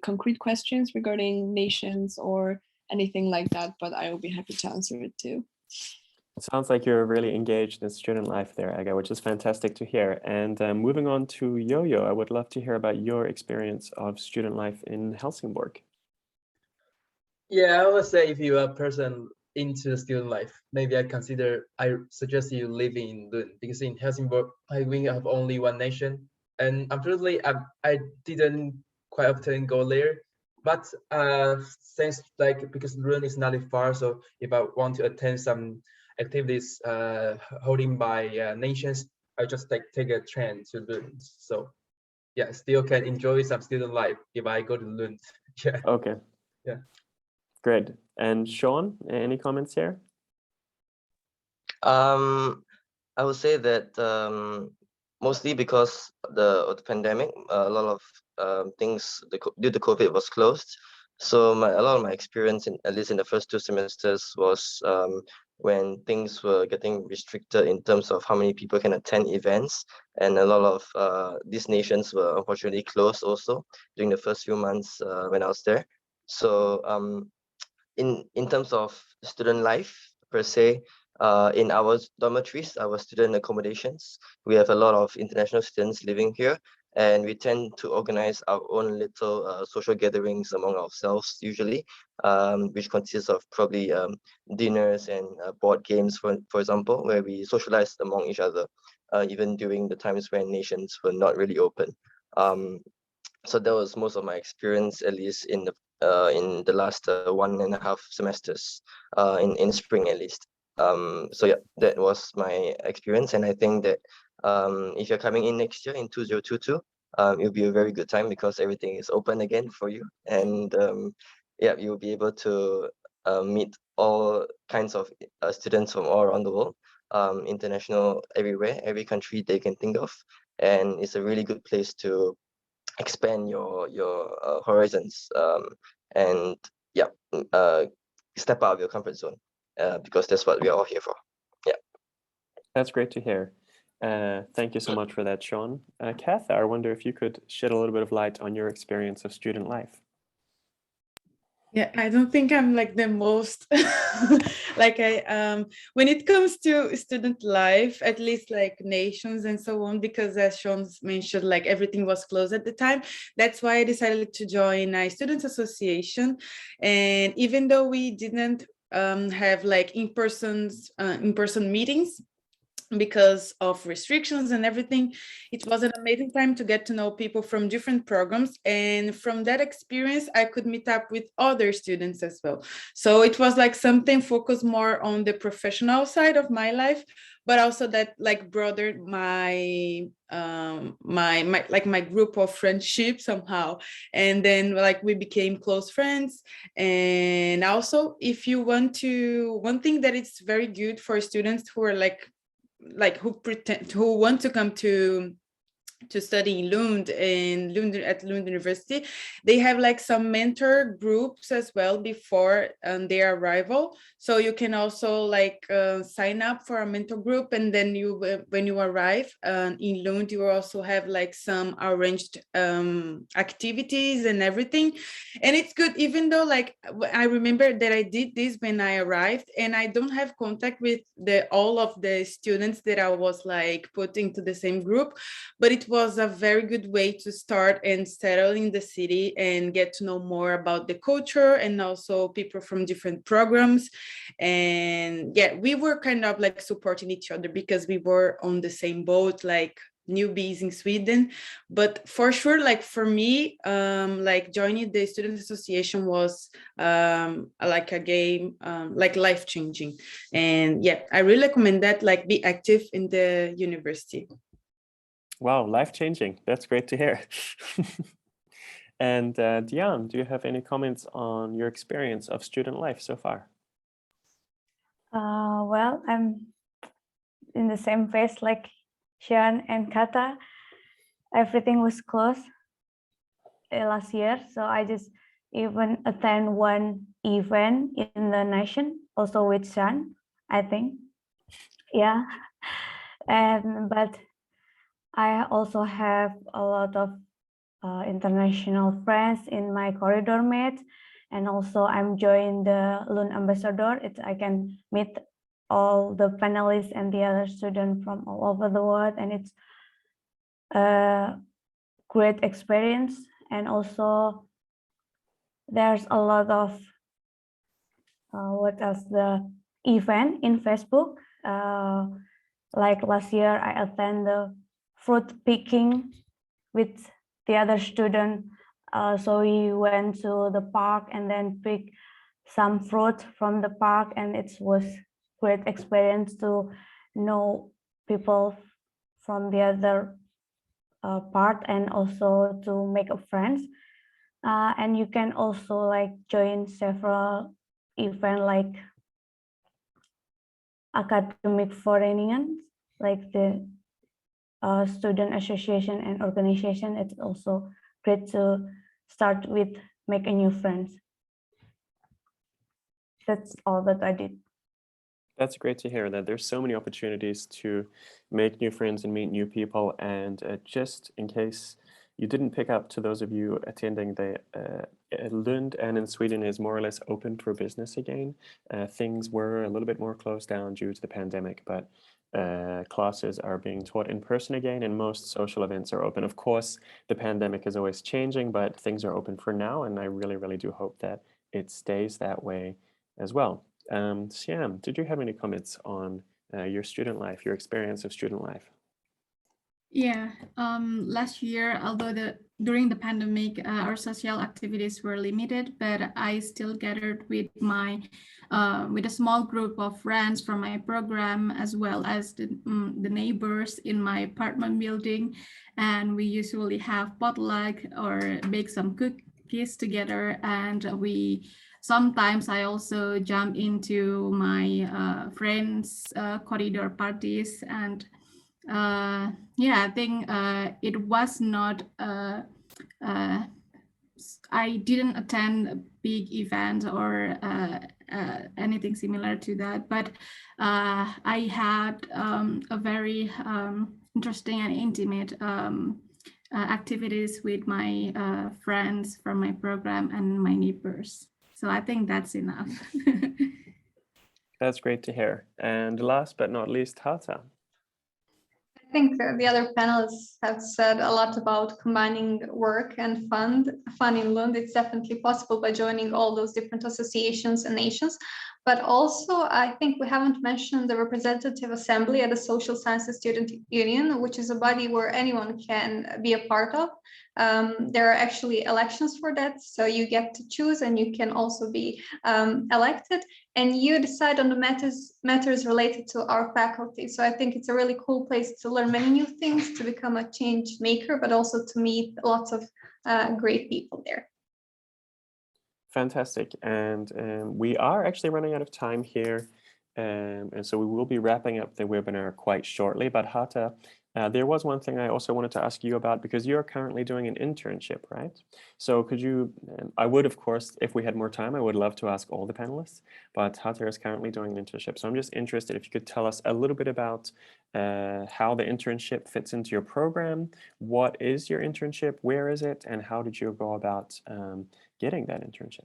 concrete questions regarding nations or anything like that, but I will be happy to answer it too. It sounds like you're really engaged in student life there, Aga, which is fantastic to hear. And moving on to Yo-Yo, I would love to hear about your experience of student life in Helsingborg. Yeah, I would say if you are a person into student life, maybe I suggest you living in Lund, because in Helsingborg, we have only one nation. And unfortunately, I didn't quite often go there. But since because Lund is not far, so if I want to attend some activities holding by nations, I just take a train to Lund. So yeah, still can enjoy some student life if I go to Lund. Yeah. Okay. Yeah. Great. And Sean, any comments here? I would say that mostly because of the pandemic, a lot of things due to COVID was closed. So a lot of my experience, at least in the first 2 semesters, was when things were getting restricted in terms of how many people can attend events, and a lot of these nations were unfortunately closed also during the first few months when I was there. So in terms of student life per se, in our dormitories, our student accommodations, we have a lot of international students living here, and we tend to organize our own little social gatherings among ourselves usually, which consists of probably dinners and board games, for example, where we socialize among each other, even during the times when nations were not really open. So that was most of my experience, at least in the last 1.5 semesters, in spring at least. So yeah, that was my experience, and I think that if you're coming in next year in 2022, it'll be a very good time because everything is open again for you, and yeah, you'll be able to meet all kinds of students from all around the world, international, everywhere, every country they can think of, and it's a really good place to expand your horizons, and yeah, step out of your comfort zone, because that's what we are all here for. Yeah, that's great to hear. Thank you so much for that, Sean. Catha, I wonder if you could shed a little bit of light on your experience of student life. Yeah, I don't think I'm like the most when it comes to student life, at least like nations and so on, because as Sean's mentioned, like everything was closed at the time. That's why I decided to join a students association. And even though we didn't have like in-person meetings, because of restrictions and everything, it was an amazing time to get to know people from different programs. And from that experience, I could meet up with other students as well. So it was like something focused more on the professional side of my life, but also that like broadened my my group of friendship somehow. And then like we became close friends. And also, if you want to, one thing that is very good for students who are like who want to come to study in Lund at Lund University, they have like some mentor groups as well before their arrival. So you can also like sign up for a mentor group, and then you when you arrive in Lund, you also have like some arranged activities and everything. And it's good, even though like I remember that I did this when I arrived, and I don't have contact with all of the students that I was like put into the same group, but it was a very good way to start and settle in the city and get to know more about the culture and also people from different programs. And yeah, we were kind of like supporting each other because we were on the same boat, like newbies in Sweden. But for sure, like for me, like joining the student association was like a game, like life-changing. And yeah, I really recommend that, like be active in the university. Wow, life-changing. That's great to hear. And Dian, do you have any comments on your experience of student life so far? Well, I'm in the same phase like Hsuan and Hata. Everything was closed last year, so I just even attend one event in the nation, also with Hsuan, I think. Yeah, but I also have a lot of international friends in my corridor mate, and also I'm joining the Lund ambassador. I can meet all the panelists and the other students from all over the world, and it's a great experience. And also there's a lot of what else, the event in Facebook. Like last year I attended the fruit picking with the other student. So we went to the park and then pick some fruit from the park, and it was great experience to know people from the other part and also to make a friends. And you can also like join several events like academic foreigners, like the student association and organization. It's also great to start with making new friends. That's all that I did. That's great to hear that there's so many opportunities to make new friends and meet new people. And just in case you didn't pick up, to those of you attending, the Lund and in Sweden is more or less open for business again. Things were a little bit more closed down due to the pandemic, but classes are being taught in person again, and most social events are open. Of course, the pandemic is always changing, but things are open for now, and I really, really do hope that it stays that way as well. Syam, did you have any comments on your student life, your experience of student life? Yeah, last year, although during the pandemic, our social activities were limited, but I still gathered with with a small group of friends from my program, as well as the neighbors in my apartment building, and we usually have potluck or bake some cookies together, and sometimes I also jump into my friends' corridor parties. And yeah, I think it was not, I didn't attend big events or anything similar to that, but I had a very interesting and intimate activities with my friends from my program and my neighbors. So I think that's enough. That's great to hear. And last but not least, Hata. I think the other panelists have said a lot about combining work and fun in Lund. It's definitely possible by joining all those different associations and nations. But also, I think we haven't mentioned the representative assembly at the Social Sciences Student Union, which is a body where anyone can be a part of. There are actually elections for that, so you get to choose and you can also be elected, and you decide on the matters related to our faculty. So I think it's a really cool place to learn many new things, to become a change maker, but also to meet lots of great people there. Fantastic. And we are actually running out of time here. And so we will be wrapping up the webinar quite shortly. But Hata, there was one thing I also wanted to ask you about, because you're currently doing an internship, right? So could you, I would, of course, if we had more time, I would love to ask all the panelists, but Hata is currently doing an internship. So I'm just interested if you could tell us a little bit about how the internship fits into your program. What is your internship? Where is it? And how did you go about getting that internship?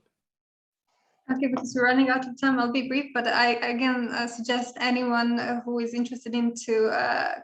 Okay, because we're running out of time, I'll be brief, but I again suggest anyone who is interested in to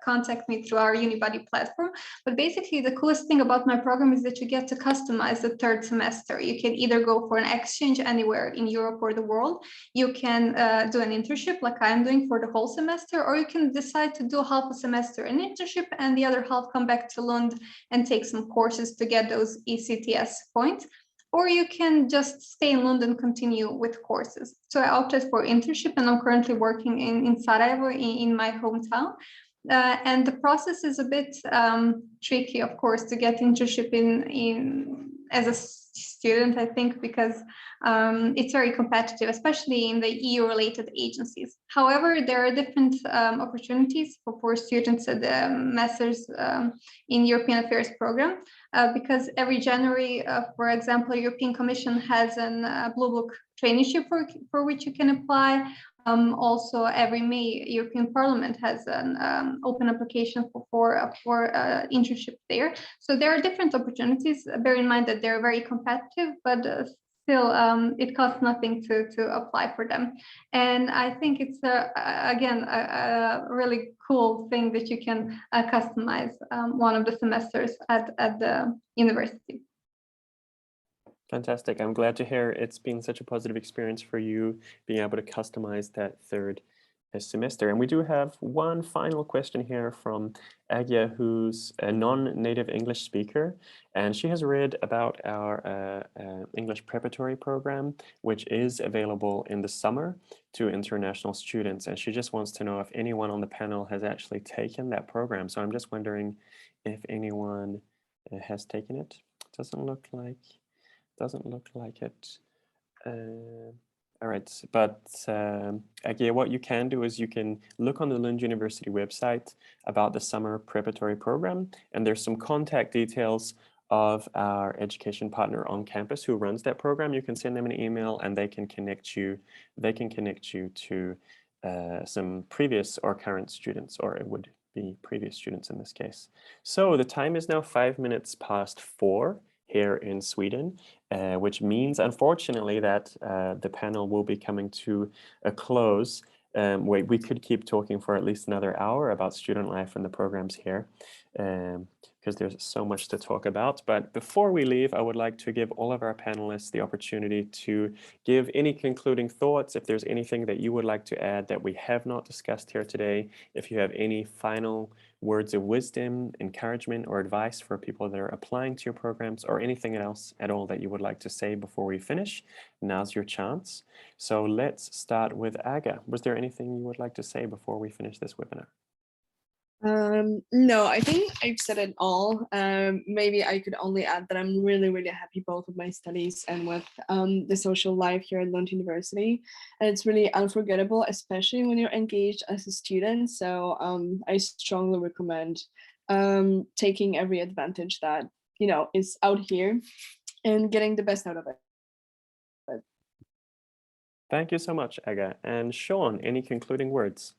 contact me through our Unibody platform. But basically, the coolest thing about my program is that you get to customize the third semester. You can either go for an exchange anywhere in Europe or the world. You can do an internship like I'm doing for the whole semester, or you can decide to do half a semester an internship and the other half come back to Lund and take some courses to get those ECTS points. Or you can just stay in Lund and continue with courses. So I opted for internship, and I'm currently working in Sarajevo, in my hometown. And the process is a bit tricky, of course, to get internship in as a student, I think, because it's very competitive, especially in the EU-related agencies. However, there are different opportunities for students at the Masters in European Affairs program, because every January, for example, European Commission has a Blue Book traineeship for which you can apply. Also, every May, European Parliament has an open application for internship there. So there are different opportunities. Bear in mind that they're very competitive, but still, it costs nothing to apply for them. And I think it's, again, a really cool thing that you can customize one of the semesters at the university. Fantastic. I'm glad to hear it's been such a positive experience for you being able to customize that third semester. And we do have one final question here from Agya, who's a non-native English speaker, and she has read about our English preparatory program, which is available in the summer to international students. And she just wants to know if anyone on the panel has actually taken that program. So I'm just wondering if anyone has taken it. Doesn't look like it. All right, but again, what you can do is you can look on the Lund University website about the summer preparatory program, and there's some contact details of our education partner on campus who runs that program. You can send them an email and they can connect you. They can connect you to some previous or current students, or it would be previous students in this case. So the time is now 5 minutes past 4 here in Sweden, which means, unfortunately, that the panel will be coming to a close. We could keep talking for at least another hour about student life and the programs here, because there's so much to talk about. But before we leave, I would like to give all of our panelists the opportunity to give any concluding thoughts. If there's anything that you would like to add that we have not discussed here today, if you have any final words of wisdom, encouragement, or advice for people that are applying to your programs, or anything else at all that you would like to say before we finish, now's your chance. So let's start with Aga. Was there anything you would like to say before we finish this webinar? No, I think I've said it all. Maybe I could only add that I'm really, really happy both with my studies and with the social life here at Lund University. And it's really unforgettable, especially when you're engaged as a student. So I strongly recommend taking every advantage that, is out here and getting the best out of it. Thank you so much, Aga. And Sean, any concluding words?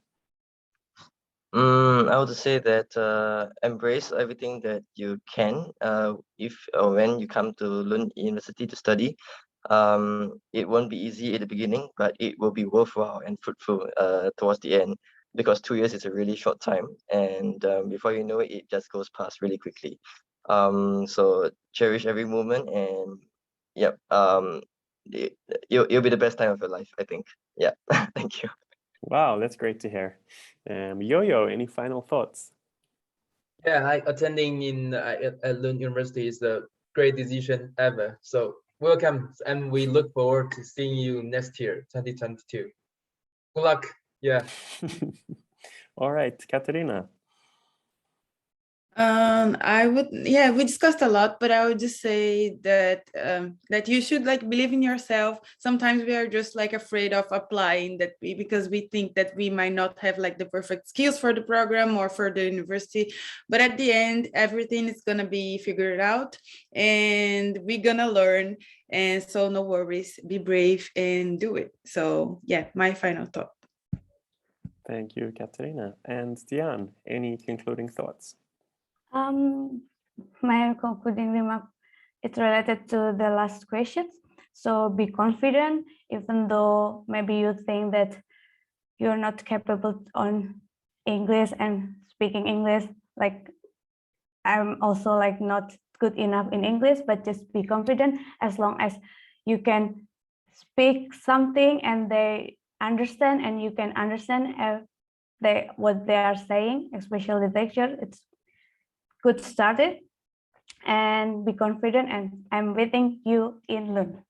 I would say that embrace everything that you can if or when you come to Lund University to study. It won't be easy at the beginning, but it will be worthwhile and fruitful towards the end, because 2 years is a really short time, and before you know it, it just goes past really quickly. So cherish every moment, and you'll be the best time of your life, I think. Yeah, thank you. Wow, that's great to hear. Yo-Yo, any final thoughts? Yeah, attending in at Lund University is a great decision ever. So welcome, and we look forward to seeing you next year, 2022. Good luck. Yeah. All right, Catharina. We discussed a lot, but I would just say that that you should like believe in yourself. Sometimes we are just like afraid of applying because we think that we might not have like the perfect skills for the program or for the university. But at the end, everything is gonna be figured out, and we're gonna learn. And so no worries, be brave and do it. So yeah, my final thought. Thank you, Catharina. And Dian, any concluding thoughts? My concluding remark, it's related to the last questions. So be confident, even though maybe you think that you're not capable on English and speaking English. Like I'm also like not good enough in English, but just be confident as long as you can speak something and they understand and you can understand what they are saying, especially the lecture. It's good started, and be confident, and I'm waiting you in Lund.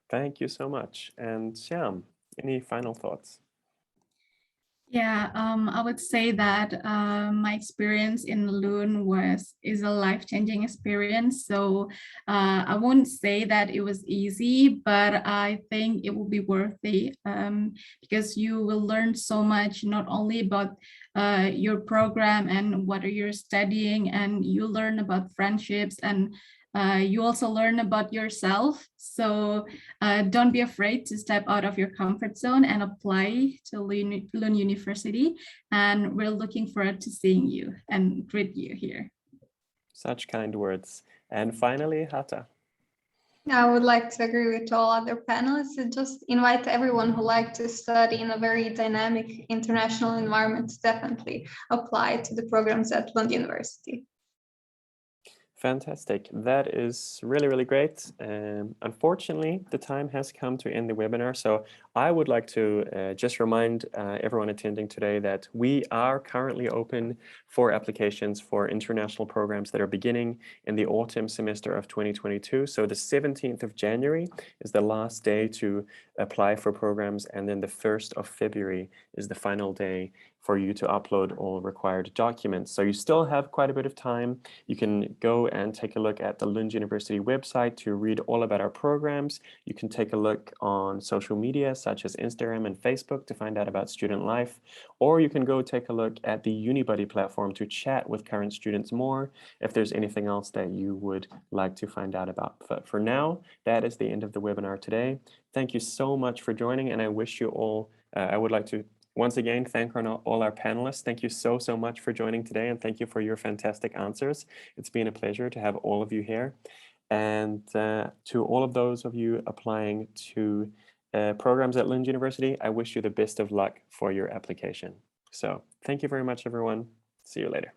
Thank you so much. And Syam, any final thoughts? Yeah, I would say that my experience in Lund is a life-changing experience. So I won't say that it was easy, but I think it will be worth it because you will learn so much, not only about your program and what you're studying, and you learn about friendships, and you also learn about yourself. So don't be afraid to step out of your comfort zone and apply to Lund University. And we're looking forward to seeing you and greet you here. Such kind words. And finally, Hata. I would like to agree with all other panelists and just invite everyone who like to study in a very dynamic international environment to definitely apply to the programs at Lund University. Fantastic. That is really, really great. Unfortunately, the time has come to end the webinar. So I would like to just remind everyone attending today that we are currently open for applications for international programs that are beginning in the autumn semester of 2022. So the 17th of January is the last day to apply for programs, and then the 1st of February is the final day for you to upload all required documents. So you still have quite a bit of time. You can go and take a look at the Lund University website to read all about our programs. You can take a look on social media such as Instagram and Facebook to find out about student life, or you can go take a look at the Unibuddy platform to chat with current students more if there's anything else that you would like to find out about. But for now, that is the end of the webinar today. Thank you so much for joining, and I wish you all, I would like to once again thank all our panelists. Thank you so much for joining today, and thank you for your fantastic answers. It's been a pleasure to have all of you here. And to all of those of you applying to programs at Lund University, I wish you the best of luck for your application. So thank you very much, everyone. See you later.